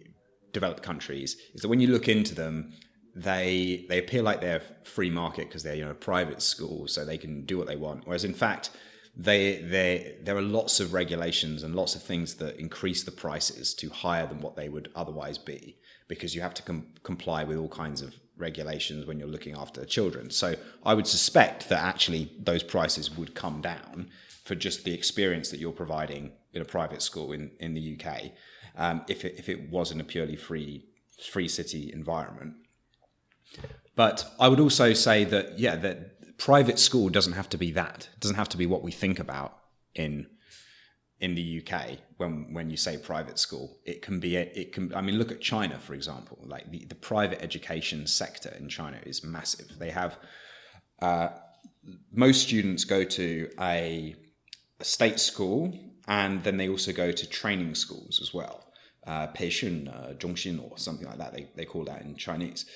developed countries, is that when you look into them, they appear like they're free market because they're private schools, so they can do what they want. Whereas in fact, there are lots of regulations and lots of things that increase the prices to higher than what they would otherwise be, because you have to comply with all kinds of regulations when you're looking after children. So I would suspect that actually those prices would come down for just the experience that you're providing in a private school in the UK, if it was in a purely free city environment. But I would also say that, that private school doesn't have to be that. It doesn't have to be what we think about in the UK when you say private school. It can. I mean, look at China, for example. Like the private education sector in China is massive. They have most students go to a state school, and then they also go to training schools as well. 培训, 中心 or something like that. They call that in Chinese.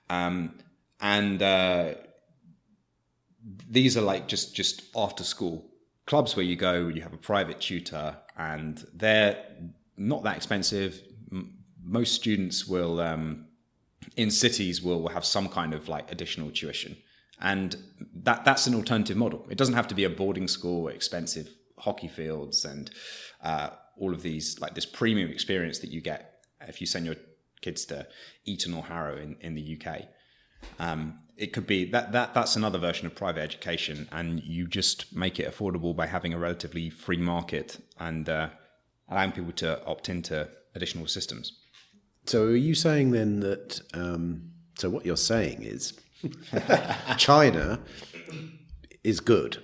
And these are like just after school clubs where you go, you have a private tutor, and they're not that expensive. Most students will, in cities, will have some kind of like additional tuition. And that's an alternative model. It doesn't have to be a boarding school, expensive hockey fields, and all of these, like this premium experience that you get if you send your kids to Eton or Harrow in the UK. It could be that's another version of private education, and you just make it affordable by having a relatively free market and allowing people to opt into additional systems. So are you saying then that, so what you're saying is China is good?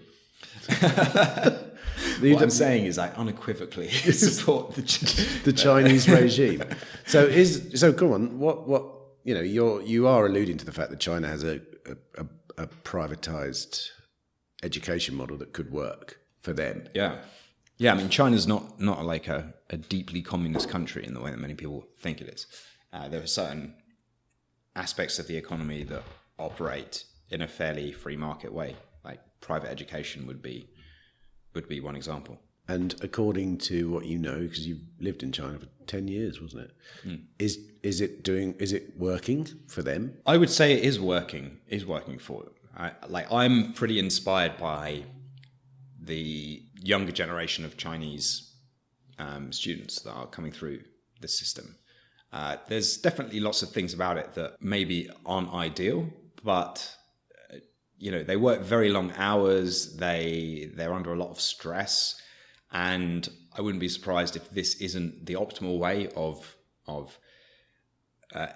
What I'm saying is I unequivocally support the Chinese regime. So come on, what you are alluding to the fact that China has a privatized education model that could work for them. Yeah. I mean, China's not like a deeply communist country in the way that many people think it is. There are certain aspects of the economy that operate in a fairly free market way. Like private education would be one example. And according to what you know, because you've lived in China for 10 years, wasn't it? Is it working for them? I would say it is working for them. I'm pretty inspired by the younger generation of Chinese students that are coming through the system. There's definitely lots of things about it that maybe aren't ideal, but they work very long hours. They're under a lot of stress. And I wouldn't be surprised if this isn't the optimal way of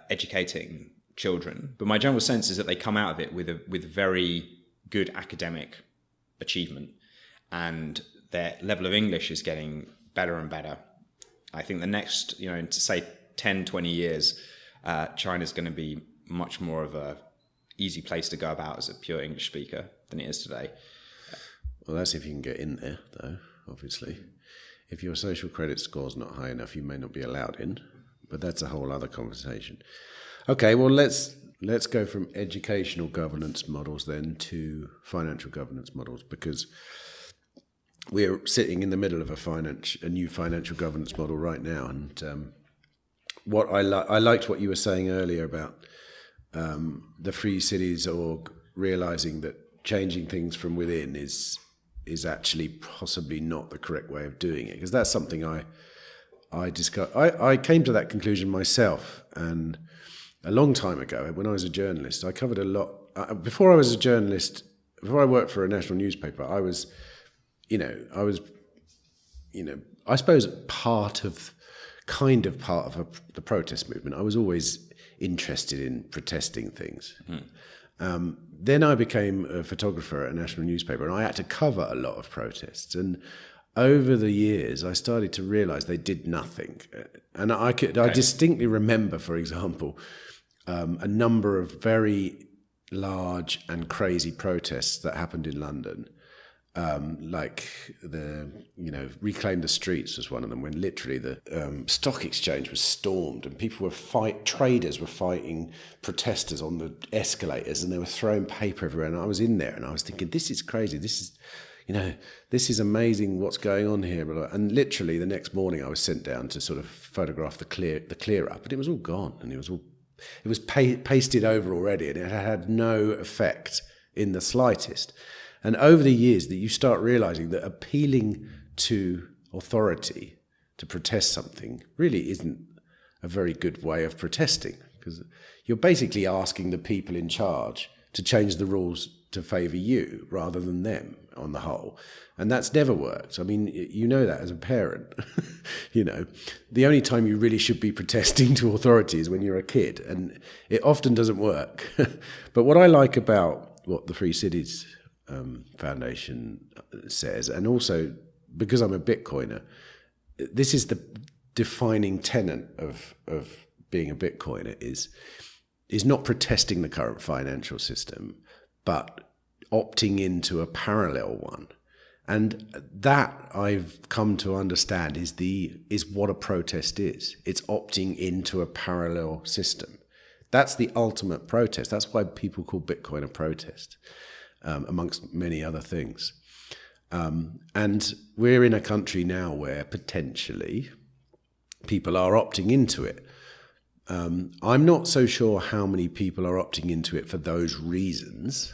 educating children. But my general sense is that they come out of it with very good academic achievement, and their level of English is getting better and better. I think the next, say 10, 20 years, China's going to be much more of a easy place to go about as a pure English speaker than it is today. Well, that's if you can get in there, though, obviously. If your social credit score's not high enough, you may not be allowed in, but that's a whole other conversation. Okay, well, let's go from educational governance models then to financial governance models, because we're sitting in the middle of a new financial governance model right now. And what I liked what you were saying earlier about the Free Cities org realizing that changing things from within is actually possibly not the correct way of doing it, because that's something I discussed. I came to that conclusion myself, and a long time ago, when I was a journalist, I covered a lot. Before I was a journalist, before I worked for a national newspaper, I suppose part of the protest movement. I was always interested in protesting things. Then I became a photographer at a national newspaper, and I had to cover a lot of protests. And over the years, I started to realize they did nothing. And I distinctly remember, for example, a number of very large and crazy protests that happened in London. Like Reclaim the Streets was one of them, when literally the stock exchange was stormed and people traders were fighting protesters on the escalators, and they were throwing paper everywhere. And I was in there and I was thinking, this is crazy. This is amazing what's going on here. And literally the next morning I was sent down to sort of photograph the clear up, and it was all gone, and it was pasted over already, and it had no effect in the slightest. And over the years, that you start realizing that appealing to authority to protest something really isn't a very good way of protesting, because you're basically asking the people in charge to change the rules to favour you rather than them on the whole. And that's never worked. I mean, you know that as a parent. The only time you really should be protesting to authority is when you're a kid, and it often doesn't work. But what I like about what the Free Cities Foundation says, and also because I'm a Bitcoiner, this is the defining tenet of being a Bitcoiner is not protesting the current financial system, but opting into a parallel one. And that I've come to understand is what a protest is. It's opting into a parallel system. That's the ultimate protest. That's why people call Bitcoin a protest, amongst many other things. And we're in a country now where potentially people are opting into it. I'm not so sure how many people are opting into it for those reasons.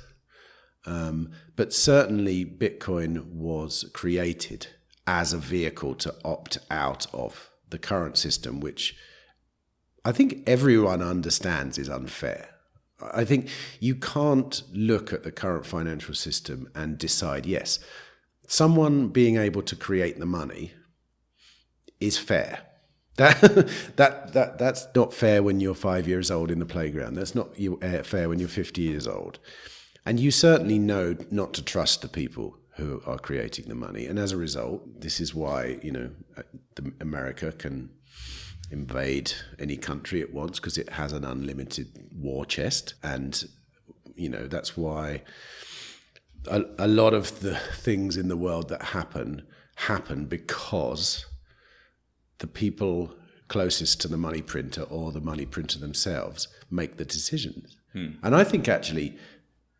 But certainly Bitcoin was created as a vehicle to opt out of the current system, which I think everyone understands is unfair. I think you can't look at the current financial system and decide, yes, someone being able to create the money is fair. That's not fair when you're 5 years old in the playground. That's not fair when you're 50 years old. And you certainly know not to trust the people who are creating the money. And as a result, this is why, America can invade any country it wants, because it has an unlimited war chest. And, that's why a lot of the things in the world that happen because the people closest to the money printer or the money printer themselves make the decisions. And I think actually,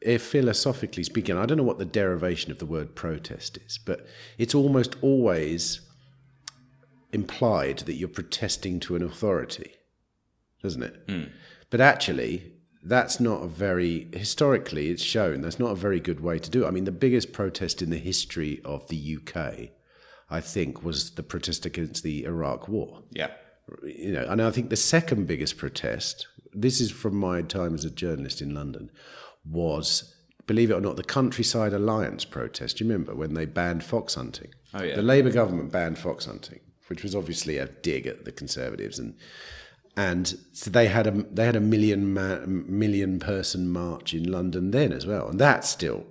if philosophically speaking, I don't know what the derivation of the word protest is, but it's almost always implied that you're protesting to an authority, doesn't it? But actually, that's not historically it's shown, that's not a very good way to do it. I mean, the biggest protest in the history of the UK, I think, was the protest against the Iraq War. Yeah. And I think the second biggest protest, this is from my time as a journalist in London, was believe it or not, the Countryside Alliance protest. Do you remember when they banned fox hunting? Oh, yeah. The Labour government banned fox hunting, which was obviously a dig at the Conservatives, and so they had a million person march in London then as well, and that's still,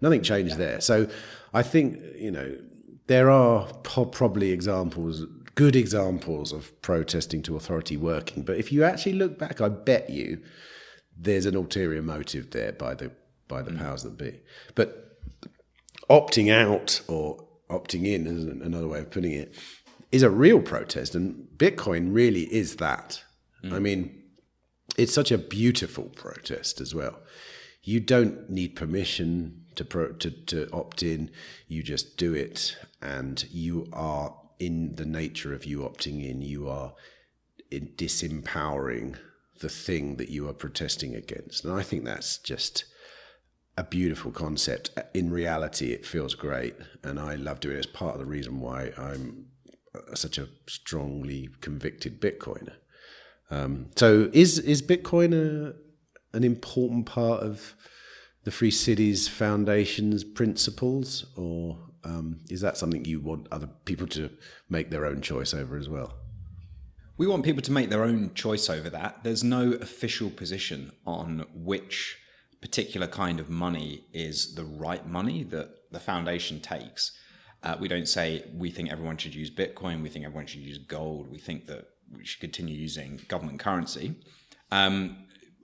nothing changed there. So I think there are probably good examples of protesting to authority working, but if you actually look back, I bet you there's an ulterior motive there by the powers that be. But opting out or opting in, is another way of putting it, is a real protest, and Bitcoin really is that. I mean, it's such a beautiful protest as well. You don't need permission to opt in. You just do it, and you are, in the nature of you opting in, you are disempowering the thing that you are protesting against. And I think that's just a beautiful concept. In reality, it feels great, and I love doing it. It's part of the reason why I'm such a strongly convicted Bitcoiner. So is Bitcoin an important part of the Free Cities Foundation's principles, or is that something you want other people to make their own choice over as well? We want people to make their own choice over that. There's no official position on which particular kind of money is the right money that the foundation takes. We don't say we think everyone should use Bitcoin, we think everyone should use gold, we think that we should continue using government currency.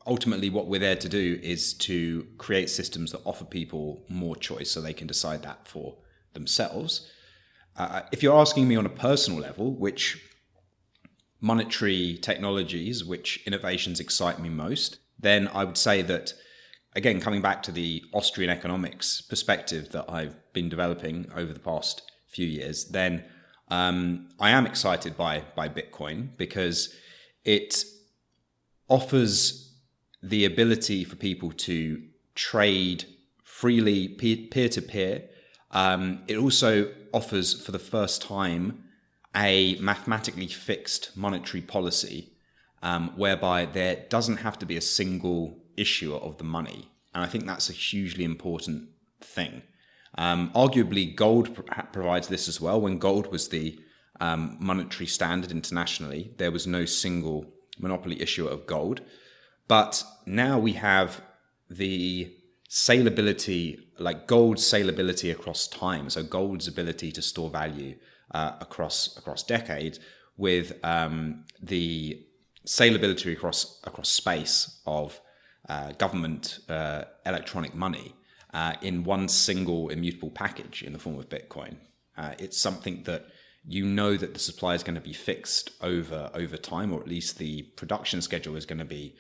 Ultimately, what we're there to do is to create systems that offer people more choice so they can decide that for themselves. If you're asking me on a personal level, which monetary technologies, which innovations excite me most, then I would say that, again, coming back to the Austrian economics perspective that I've been developing over the past few years, then I am excited by Bitcoin because it offers the ability for people to trade freely peer-to-peer. It also offers, for the first time, a mathematically fixed monetary policy whereby there doesn't have to be a single issuer of the money. And I think that's a hugely important thing. Arguably, gold provides this as well. When gold was the monetary standard internationally, there was no single monopoly issuer of gold. But now we have the salability, like gold's salability across time. So gold's ability to store value across decades, with the salability across space of government electronic money in one single immutable package in the form of Bitcoin. It's something that that the supply is going to be fixed over time, or at least the production schedule is going to be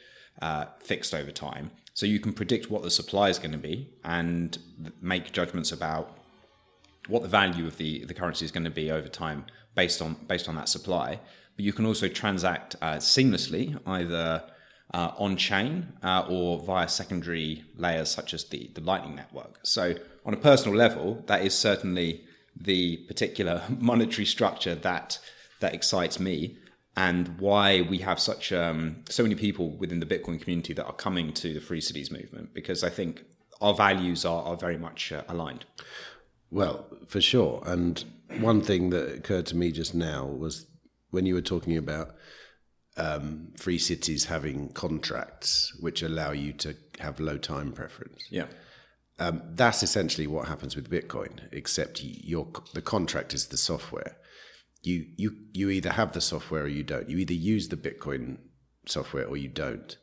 fixed over time. So you can predict what the supply is going to be and make judgments about what the value of the currency is going to be over time based on that supply. But you can also transact seamlessly, either on-chain or via secondary layers such as the Lightning Network. So on a personal level, that is certainly the particular monetary structure that excites me, and why we have so many people within the Bitcoin community that are coming to the Free Cities movement, because I think our values are very much aligned. Well, for sure. And one thing that occurred to me just now was when you were talking about free cities having contracts which allow you to have low time preference. Yeah. That's essentially what happens with Bitcoin, except the contract is the software. You either have the software or you don't. You either use the Bitcoin software or you don't.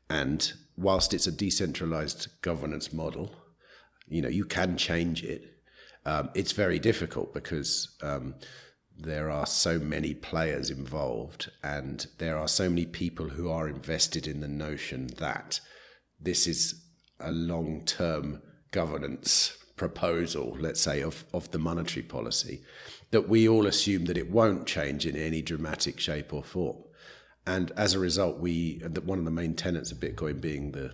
And whilst it's a decentralized governance model, you can change it. It's very difficult because there are so many players involved, and there are so many people who are invested in the notion that this is a long-term governance proposal, let's say, of the monetary policy, that we all assume that it won't change in any dramatic shape or form. And as a result, one of the main tenets of Bitcoin being the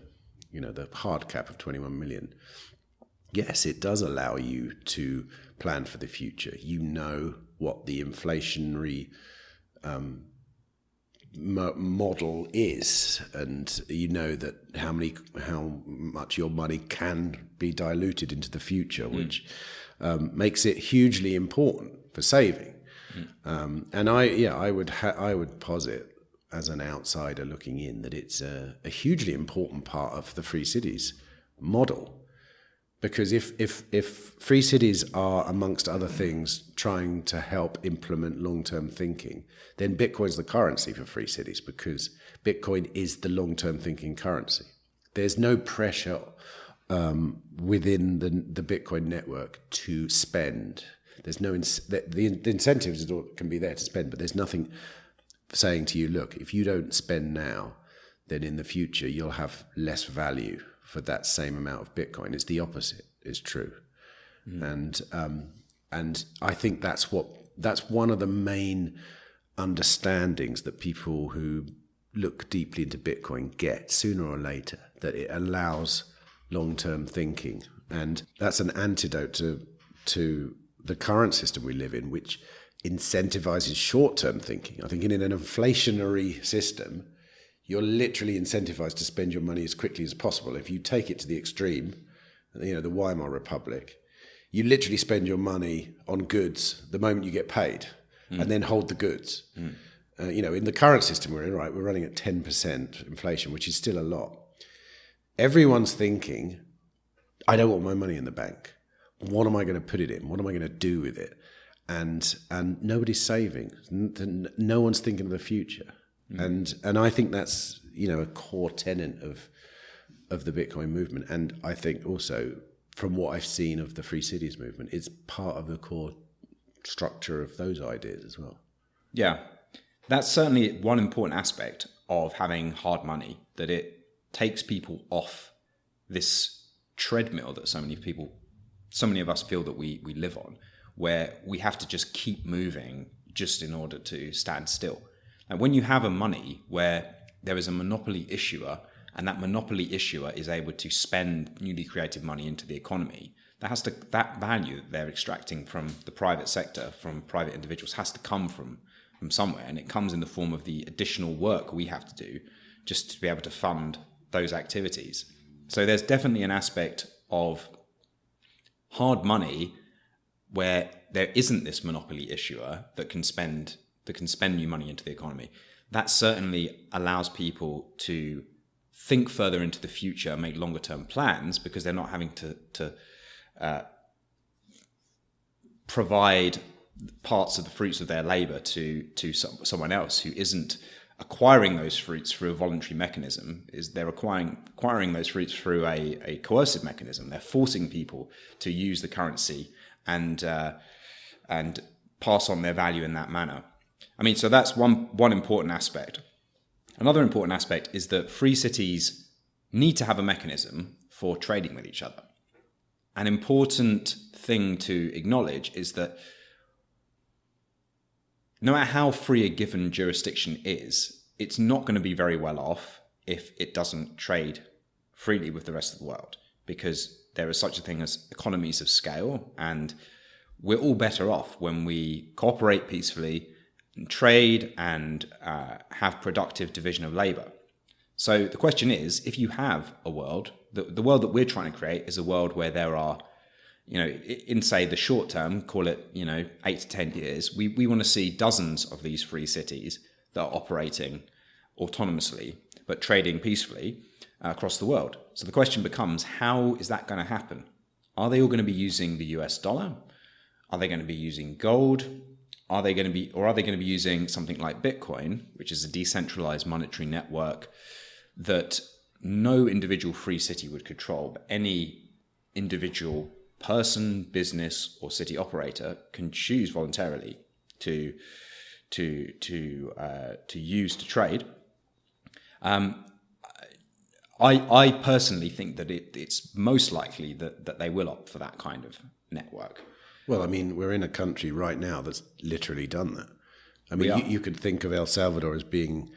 hard cap of 21 million. Yes, it does allow you to plan for the future. You know what the inflationary model is, and you know that how much your money can be diluted into the future, which makes it hugely important for saving. And I would posit, as an outsider looking in, that it's a hugely important part of the free cities model. Because if free cities are, amongst other things, trying to help implement long-term thinking, then Bitcoin's the currency for free cities, because Bitcoin is the long-term thinking currency. There's no pressure within the Bitcoin network to spend. There's no the incentives can be there to spend, but there's nothing saying to you, look, if you don't spend now, then in the future you'll have less value for that same amount of Bitcoin. It's the opposite is true. And I think that's one of the main understandings that people who look deeply into Bitcoin get sooner or later, that it allows long-term thinking. And that's an antidote to the current system we live in, which incentivizes short-term thinking. I think in an inflationary system, you're literally incentivized to spend your money as quickly as possible. If you take it to the extreme, the Weimar Republic, you literally spend your money on goods the moment you get paid, and then hold the goods. In the current system we're in, right, we're running at 10% inflation, which is still a lot. Everyone's thinking, I don't want my money in the bank. What am I going to put it in? What am I going to do with it? And nobody's saving. No one's thinking of the future. And I think that's a core tenet of the Bitcoin movement. And I think also, from what I've seen of the Free Cities movement, it's part of the core structure of those ideas as well. Yeah, that's certainly one important aspect of having hard money, that it takes people off this treadmill that so many of us feel that we live on, where we have to just keep moving just in order to stand still. And when you have a money where there is a monopoly issuer, and that monopoly issuer is able to spend newly created money into the economy, that value that they're extracting from the private sector, from private individuals, has to come from somewhere. And it comes in the form of the additional work we have to do just to be able to fund those activities. So there's definitely an aspect of hard money where there isn't this monopoly issuer that can spend new money into the economy. That certainly allows people to think further into the future, make longer term plans, because they're not having to provide parts of the fruits of their labor to someone else who isn't acquiring those fruits through a voluntary mechanism. They're acquiring those fruits through a coercive mechanism. They're forcing people to use the currency and pass on their value in that manner. I mean, so that's one important aspect. Another important aspect is that free cities need to have a mechanism for trading with each other. An important thing to acknowledge is that no matter how free a given jurisdiction is, it's not going to be very well off if it doesn't trade freely with the rest of the world, because there is such a thing as economies of scale, and we're all better off when we cooperate peacefully, trade, and have productive division of labor. So the question is, if you have a world, the world that we're trying to create is a world where there are, in say the short term, call it 8 to 10 years, we want to see dozens of these free cities that are operating autonomously but trading peacefully across the world. So the question becomes, how is that going to happen? Are they all going to be using the US dollar? Are they going to be using gold? Are they going to be using something like Bitcoin, which is a decentralized monetary network that no individual free city would control, but any individual person, business, or city operator can choose voluntarily to use to trade? I personally think that it's most likely that they will opt for that kind of network. Well, I mean, we're in a country right now that's literally done that. I mean, you could think of El Salvador as being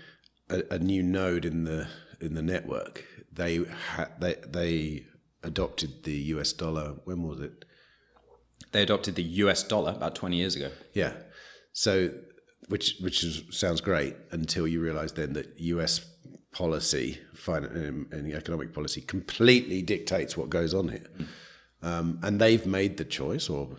a new node in the network. They adopted the US dollar. When was it? They adopted the US dollar about 20 years ago. Yeah. So sounds great until you realise then that US policy and economic policy completely dictates what goes on here. And they've made the choice, or,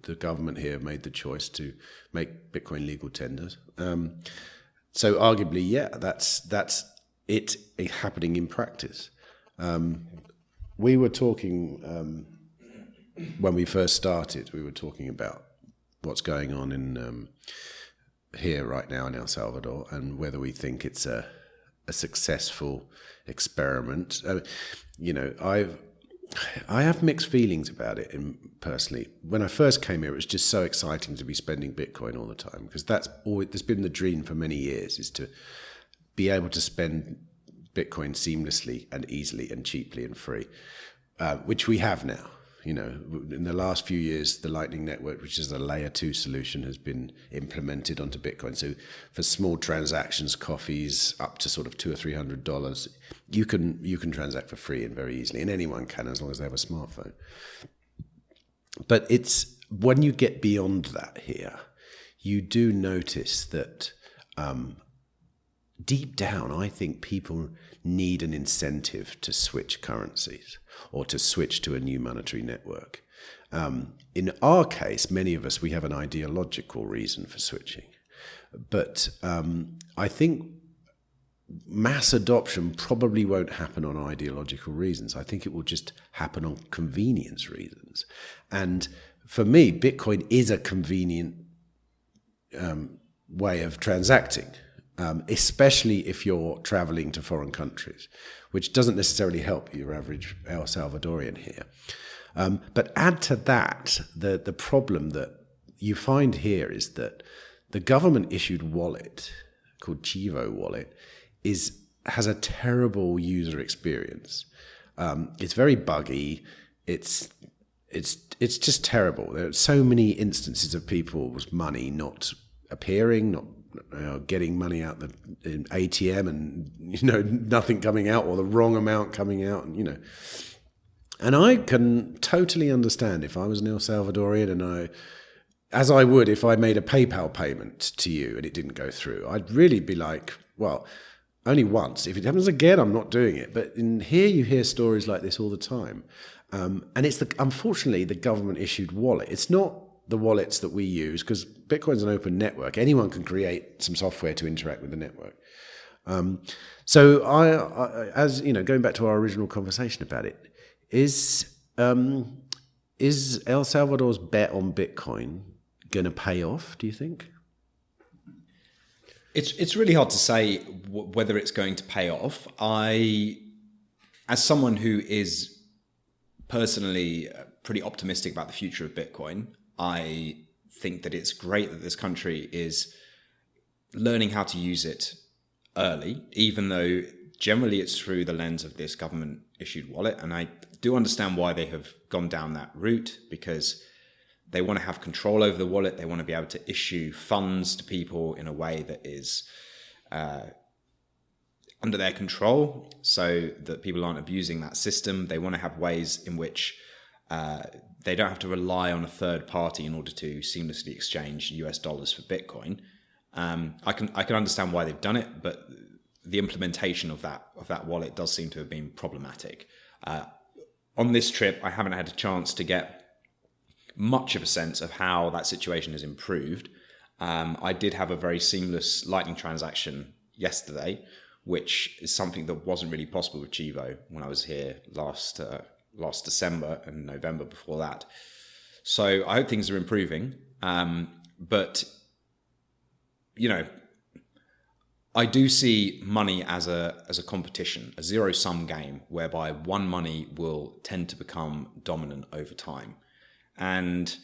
the government here made the choice to make Bitcoin legal tenders. So arguably, that's it happening in practice. We were talking, when we first started, we were talking about what's going on in here right now in El Salvador, and whether we think it's a successful experiment. I have mixed feelings about it personally. When I first came here, it was just so exciting to be spending Bitcoin all the time, because that's been the dream for many years, is to be able to spend Bitcoin seamlessly and easily and cheaply and free, which we have now. In the last few years, the Lightning Network, which is a layer 2 solution, has been implemented onto Bitcoin. So for small transactions, coffees up to sort of $200 or $300, you can transact for free and very easily, and anyone can, as long as they have a smartphone. But it's when you get beyond that here, you do notice that deep down, I think people need an incentive to switch currencies or to switch to a new monetary network. In our case, many of us, we have an ideological reason for switching. But I think mass adoption probably won't happen on ideological reasons. I think it will just happen on convenience reasons. And for me, Bitcoin is a convenient way of transacting. Especially if you're traveling to foreign countries, which doesn't necessarily help your average El Salvadorian here. But add to that, the problem that you find here is that the government-issued wallet, called Chivo wallet, has a terrible user experience. It's very buggy. It's just terrible. There are so many instances of people's money not appearing, not getting money out the ATM, and nothing coming out, or the wrong amount coming out, and I can totally understand if I was an El Salvadorian, as I would if I made a PayPal payment to you and it didn't go through, I'd really be like, well, only once. If it happens again, I'm not doing it. But in here, you hear stories like this all the time, and it's unfortunately the government issued wallet. It's not the wallets that we use, because Bitcoin's an open network. Anyone can create some software to interact with the network. So I, as going back to our original conversation about it, is El Salvador's bet on Bitcoin going to pay off, do you think? It's really hard to say whether it's going to pay off. As someone who is personally pretty optimistic about the future of Bitcoin, I think that it's great that this country is learning how to use it early, even though generally it's through the lens of this government-issued wallet. And I do understand why they have gone down that route, because they want to have control over the wallet. They want to be able to issue funds to people in a way that is under their control, so that people aren't abusing that system. They want to have ways in which they don't have to rely on a third party in order to seamlessly exchange US dollars for Bitcoin. I can understand why they've done it, but the implementation of that wallet does seem to have been problematic. On this trip, I haven't had a chance to get much of a sense of how that situation has improved. I did have a very seamless Lightning transaction yesterday, which is something that wasn't really possible with Chivo when I was here last December and November before that. So I hope things are improving. But, I do see money as a competition, a zero-sum game, whereby one money will tend to become dominant over time. And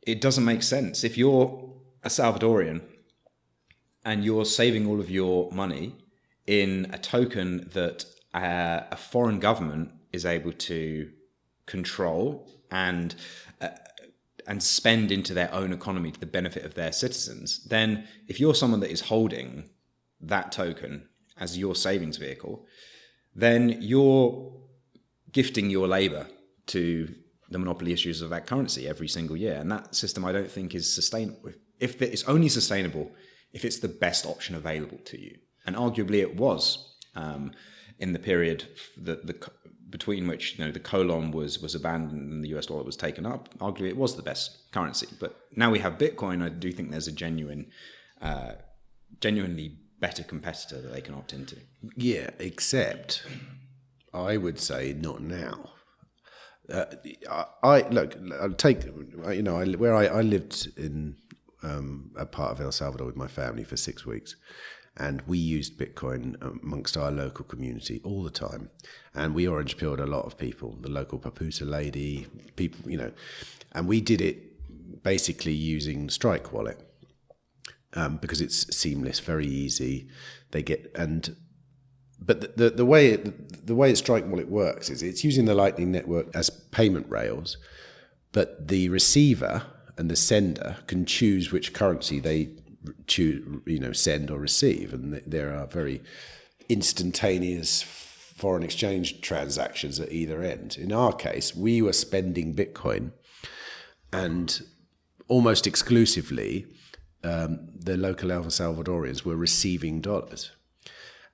it doesn't make sense. If you're a Salvadorian and you're saving all of your money in a token that a foreign government is able to control and spend into their own economy to the benefit of their citizens, then if you're someone that is holding that token as your savings vehicle, then you're gifting your labor to the monopoly issues of that currency every single year. And that system, I don't think, is sustainable. If it's only sustainable if it's the best option available to you. And arguably it was in the period between which the colon was abandoned and the US dollar was taken up. Arguably it was the best currency. But now we have Bitcoin. I do think there's a genuinely better competitor that they can opt into. Yeah, except I would say not now. I lived in a part of El Salvador with my family for 6 weeks, and we used Bitcoin amongst our local community all the time, and we orange pilled a lot of people, the local papusa lady, people, and we did it basically using Strike Wallet because it's seamless, very easy. But the way Strike Wallet works is it's using the Lightning Network as payment rails, but the receiver and the sender can choose which currency they choose, send or receive, and there are very instantaneous foreign exchange transactions at either end. In our case, we were spending Bitcoin, and almost exclusively, the local El Salvadorians were receiving dollars.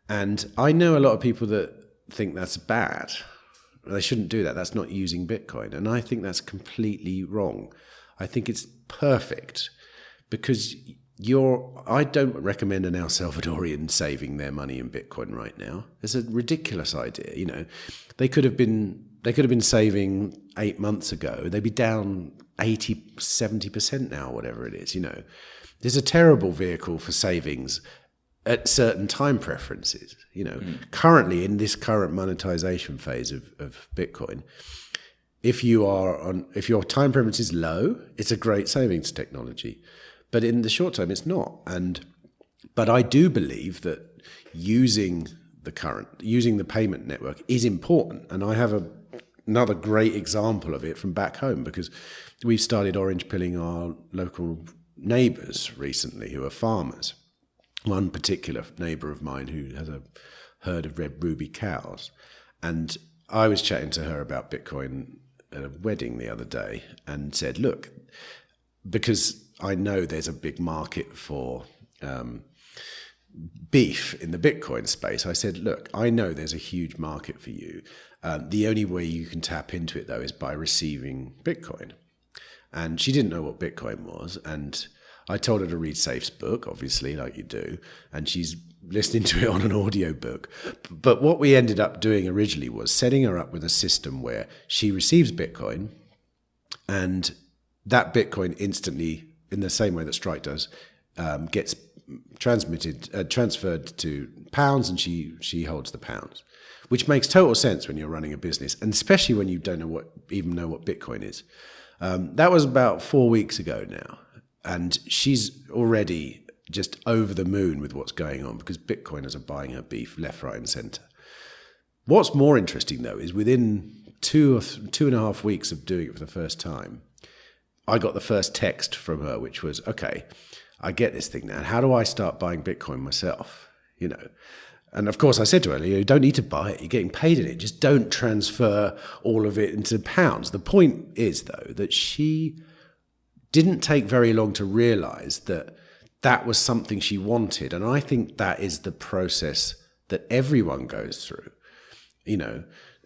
And I know a lot of people that think that's bad. They shouldn't do that. That's not using Bitcoin. And I think that's completely wrong. I think it's perfect because I don't recommend an El Salvadorian saving their money in Bitcoin right now. It's a ridiculous idea. They could have been saving 8 months ago. They'd be down 80, 70% now, whatever it is. There's a terrible vehicle for savings at certain time preferences. Currently in this current monetization phase of Bitcoin, if your time preference is low, it's a great savings technology. But in the short term, it's not. But I do believe that using the payment network is important. And I have another great example of it from back home, because we've started orange pilling our local neighbours recently who are farmers. One particular neighbour of mine who has a herd of red ruby cows. And I was chatting to her about Bitcoin at a wedding the other day and said, look, because I know there's a big market for beef in the Bitcoin space. I said, look, I know there's a huge market for you. The only way you can tap into it, though, is by receiving Bitcoin. And she didn't know what Bitcoin was. And I told her to read Safe's book, obviously, like you do. And she's listening to it on an audio book. But what we ended up doing originally was setting her up with a system where she receives Bitcoin, and that Bitcoin instantly, in the same way that Strike does, gets transferred to pounds, and she holds the pounds, which makes total sense when you're running a business, and especially when you don't even know what Bitcoin is. That was about 4 weeks ago now, and she's already just over the moon with what's going on because Bitcoiners are buying her beef left, right, and centre. What's more interesting, though, is within 2.5 weeks of doing it for the first time, I got the first text from her, which was, okay, I get this thing now. How do I start buying Bitcoin myself? And of course I said to her, you don't need to buy it. You're getting paid in it. Just don't transfer all of it into pounds. The point is, though, that she didn't take very long to realize that was something she wanted. And I think that is the process that everyone goes through,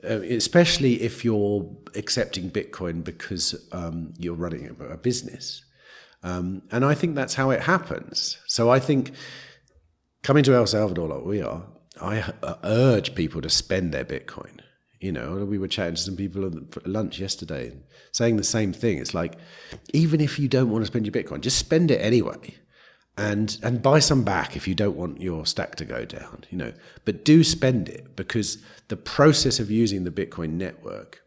especially if you're accepting Bitcoin because you're running a business. And I think that's how it happens. So I think coming to El Salvador like we are, I urge people to spend their Bitcoin. We were chatting to some people at lunch yesterday saying the same thing. It's like, even if you don't want to spend your Bitcoin, just spend it anyway. And buy some back if you don't want your stack to go down, But do spend it, because the process of using the Bitcoin network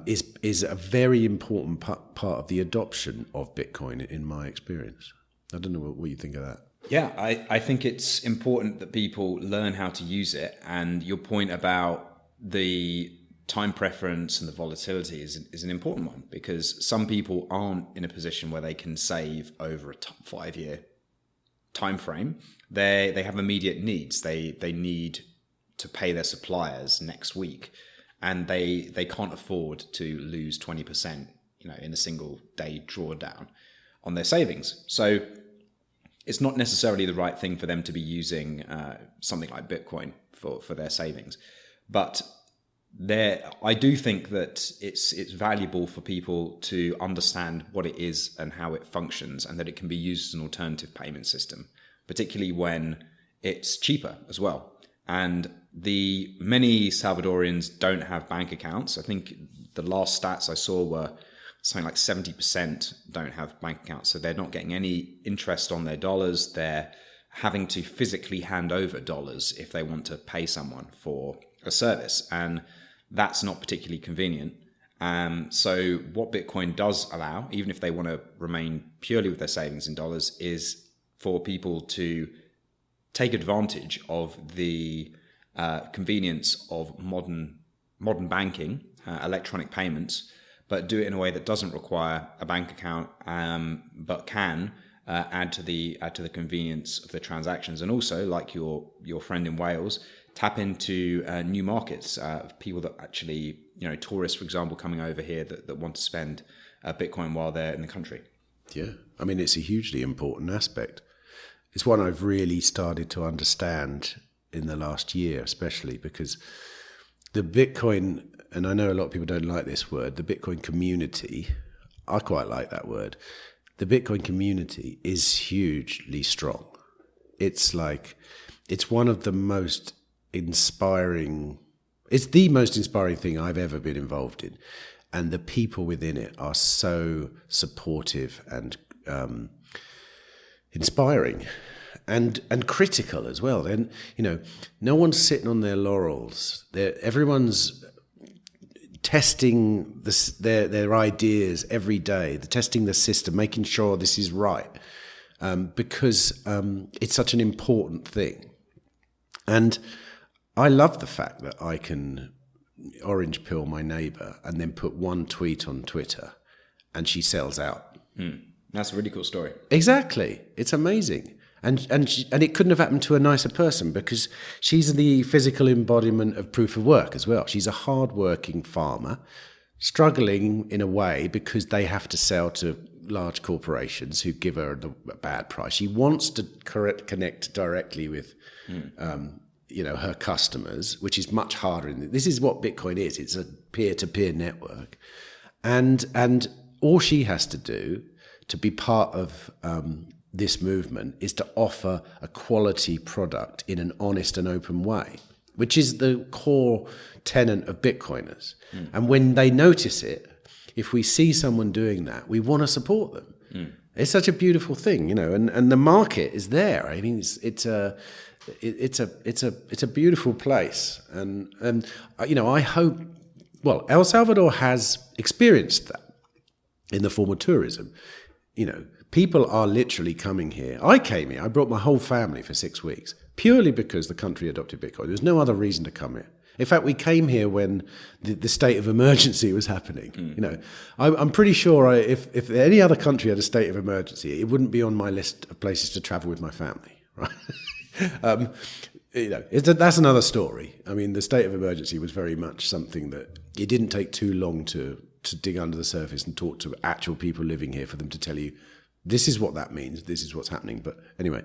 is a very important part of the adoption of Bitcoin, in my experience. I don't know what you think of that. Yeah, I think it's important that people learn how to use it. And your point about the time preference and the volatility is an important one, because some people aren't in a position where they can save over a 5-year time frame. They have immediate needs. They need to pay their suppliers next week, and they can't afford to lose 20%, in a single day drawdown on their savings. So it's not necessarily the right thing for them to be using something like Bitcoin for their savings. But I do think that it's valuable for people to understand what it is and how it functions, and that it can be used as an alternative payment system, particularly when it's cheaper as well. And the many Salvadorians don't have bank accounts. I think the last stats I saw were something like 70% don't have bank accounts. So they're not getting any interest on their dollars. They're having to physically hand over dollars if they want to pay someone for a service. And that's not particularly convenient. So what Bitcoin does allow, even if they want to remain purely with their savings in dollars, is for people to take advantage of the convenience of modern banking, electronic payments, but do it in a way that doesn't require a bank account, but can add to the convenience of the transactions, and also, like your friend in Wales, tap into new markets of people that actually, tourists, for example, coming over here that want to spend Bitcoin while they're in the country. Yeah, I mean, it's a hugely important aspect. It's one I've really started to understand in the last year, especially because the Bitcoin, and I know a lot of people don't like this word, the Bitcoin community, I quite like that word. The Bitcoin community is hugely strong. It's one of the most inspiring, it's the most inspiring thing I've ever been involved in. And the people within it are so supportive and inspiring and critical as well. And, no one's sitting on their laurels. Everyone's testing their ideas every day. They're testing the system, making sure this is right, because it's such an important thing. And I love the fact that I can orange pill my neighbour and then put one tweet on Twitter and she sells out. That's a really cool story. Exactly. It's amazing. And it couldn't have happened to a nicer person, because she's the physical embodiment of proof of work as well. She's a hard-working farmer, struggling in a way because they have to sell to large corporations who give her a bad price. She wants to connect directly with her customers, which is much harder. This is what Bitcoin is. It's a peer-to-peer network. And all she has to do to be part of this movement is to offer a quality product in an honest and open way, which is the core tenet of Bitcoiners. And when they notice it, if we see someone doing that, we want to support them. It's such a beautiful thing, and the market is there. I mean, it's a beautiful place. And I hope, El Salvador has experienced that in the form of tourism. People are literally coming here. I came here. I brought my whole family for 6 weeks, purely because the country adopted Bitcoin. There's no other reason to come here. In fact, we came here when the state of emergency was happening. I'm pretty sure if any other country had a state of emergency, it wouldn't be on my list of places to travel with my family, right? That's another story. I mean, the state of emergency was very much something that it didn't take too long to dig under the surface and talk to actual people living here for them to tell you, this is what that means, this is what's happening. But anyway,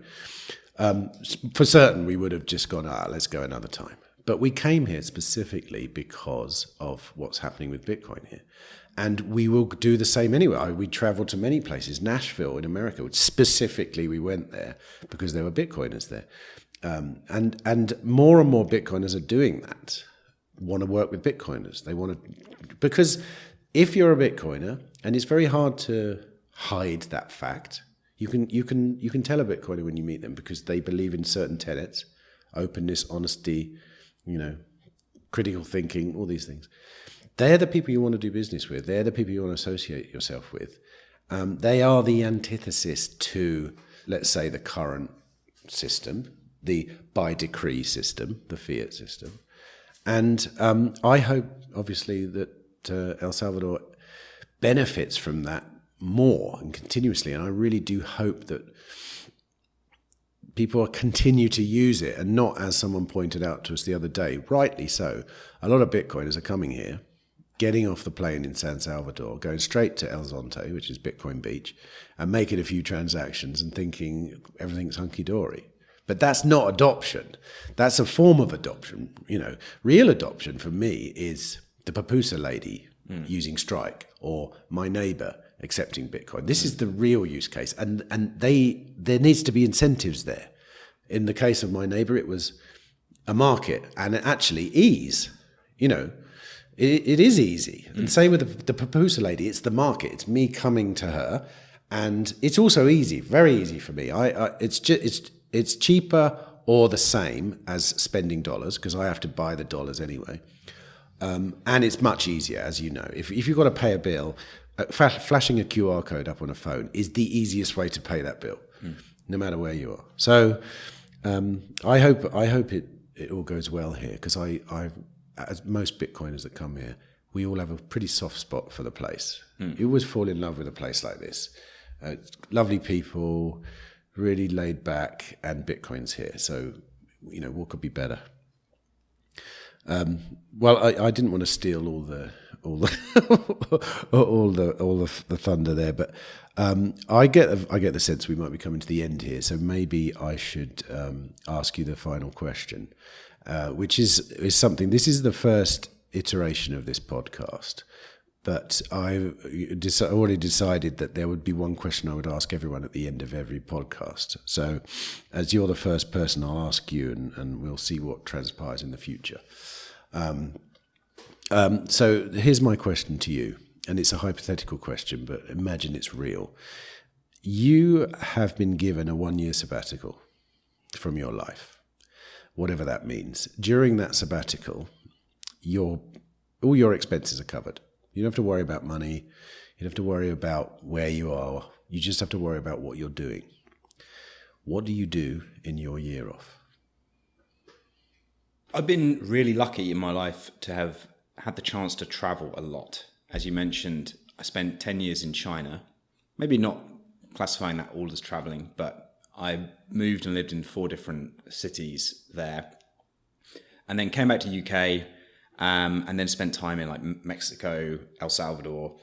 for certain, we would have just gone, let's go another time. But we came here specifically because of what's happening with Bitcoin here. And we will do the same anyway. We traveled to many places. Nashville in America, which specifically we went there because there were Bitcoiners there. And more Bitcoiners are doing that, want to work with Bitcoiners. They want to, because if you're a Bitcoiner, and it's very hard to hide that fact, you can tell a Bitcoiner when you meet them, because they believe in certain tenets, openness, honesty, critical thinking, all these things. They're the people you want to do business with. They're the people you want to associate yourself with. They are the antithesis to, let's say, the current system, the by decree system, the fiat system. And I hope, obviously, that El Salvador benefits from that more and continuously. And I really do hope that people continue to use it, and not, as someone pointed out to us the other day, rightly so. A lot of Bitcoiners are coming here, getting off the plane in San Salvador, going straight to El Zonte, which is Bitcoin Beach, and making a few transactions and thinking everything's hunky-dory. But that's not adoption. That's a form of adoption. Real adoption for me is the Papusa lady using Strike, or my neighbor accepting Bitcoin. This is the real use case. And there needs to be incentives there. In the case of my neighbor, it was a market and actually ease. It is easy. And same with the Papusa lady. It's the market. It's me coming to her. And it's also easy, very easy for me. It's cheaper or the same as spending dollars, because I have to buy the dollars anyway. And it's much easier, as you know. If you've got to pay a bill, flashing a QR code up on a phone is the easiest way to pay that bill, no matter where you are. So I hope it all goes well here, because I as most Bitcoiners that come here, we all have a pretty soft spot for the place. You always fall in love with a place like this. Lovely people, really laid back, and Bitcoin's here. So, what could be better? Well, I didn't want to steal all the thunder there, but I get the sense we might be coming to the end here. So maybe I should ask you the final question, which is something. This is the first iteration of this podcast, but I've already decided that there would be one question I would ask everyone at the end of every podcast. So, as you're the first person, I'll ask you, and we'll see what transpires in the future. So here's my question to you, and it's a hypothetical question, but imagine it's real. You have been given a 1-year sabbatical from your life, whatever that means. During that sabbatical, all your expenses are covered. You don't have to worry about money. You don't have to worry about where you are. You just have to worry about what you're doing. What do you do in your year off? I've been really lucky in my life to have had the chance to travel a lot. As you mentioned, I spent 10 years in China, maybe not classifying that all as traveling, but I moved and lived in 4 different cities there, and then came back to UK, and then spent time in like Mexico, El Salvador,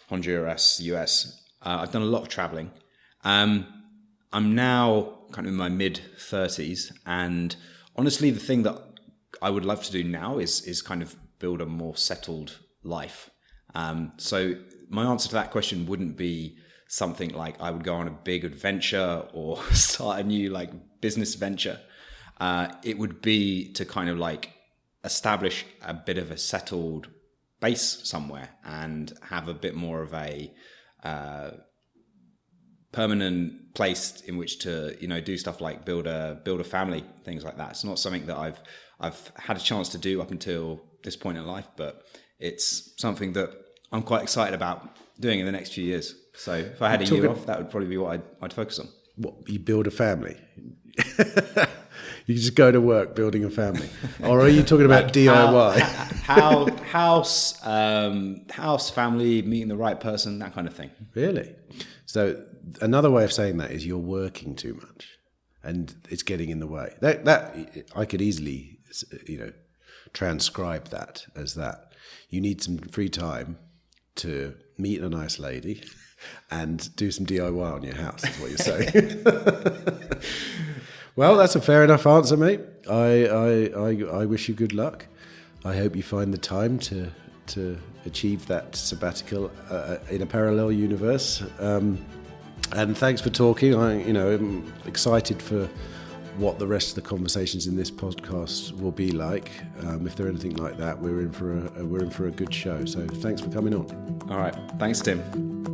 Honduras, US. I've done a lot of traveling. I'm now kind of in my mid-30s, and honestly, the thing that I would love to do now is kind of build a more settled life. So my answer to that question wouldn't be something like I would go on a big adventure or start a new like business venture. It would be to kind of like establish a bit of a settled base somewhere and have a bit more of a permanent place in which to do stuff like build a family, things like that. It's not something that I've had a chance to do up until this point in life, but it's something that I'm quite excited about doing in the next few years. So if I had a year off, that would probably be what I'd focus on. What, you build a family? You just go to work building a family, or are you talking about DIY? House, family, meeting the right person, that kind of thing. Really? So another way of saying that is you're working too much, and it's getting in the way. That I could easily, transcribe that as that. You need some free time to meet a nice lady and do some DIY on your house, is what you're saying. Well, that's a fair enough answer, mate. I wish you good luck. I hope you find the time to achieve that sabbatical in a parallel universe. And thanks for talking. I'm excited for what the rest of the conversations in this podcast will be like. If they're anything like that, we're in for a good show. So thanks for coming on. All right. Thanks, Tim.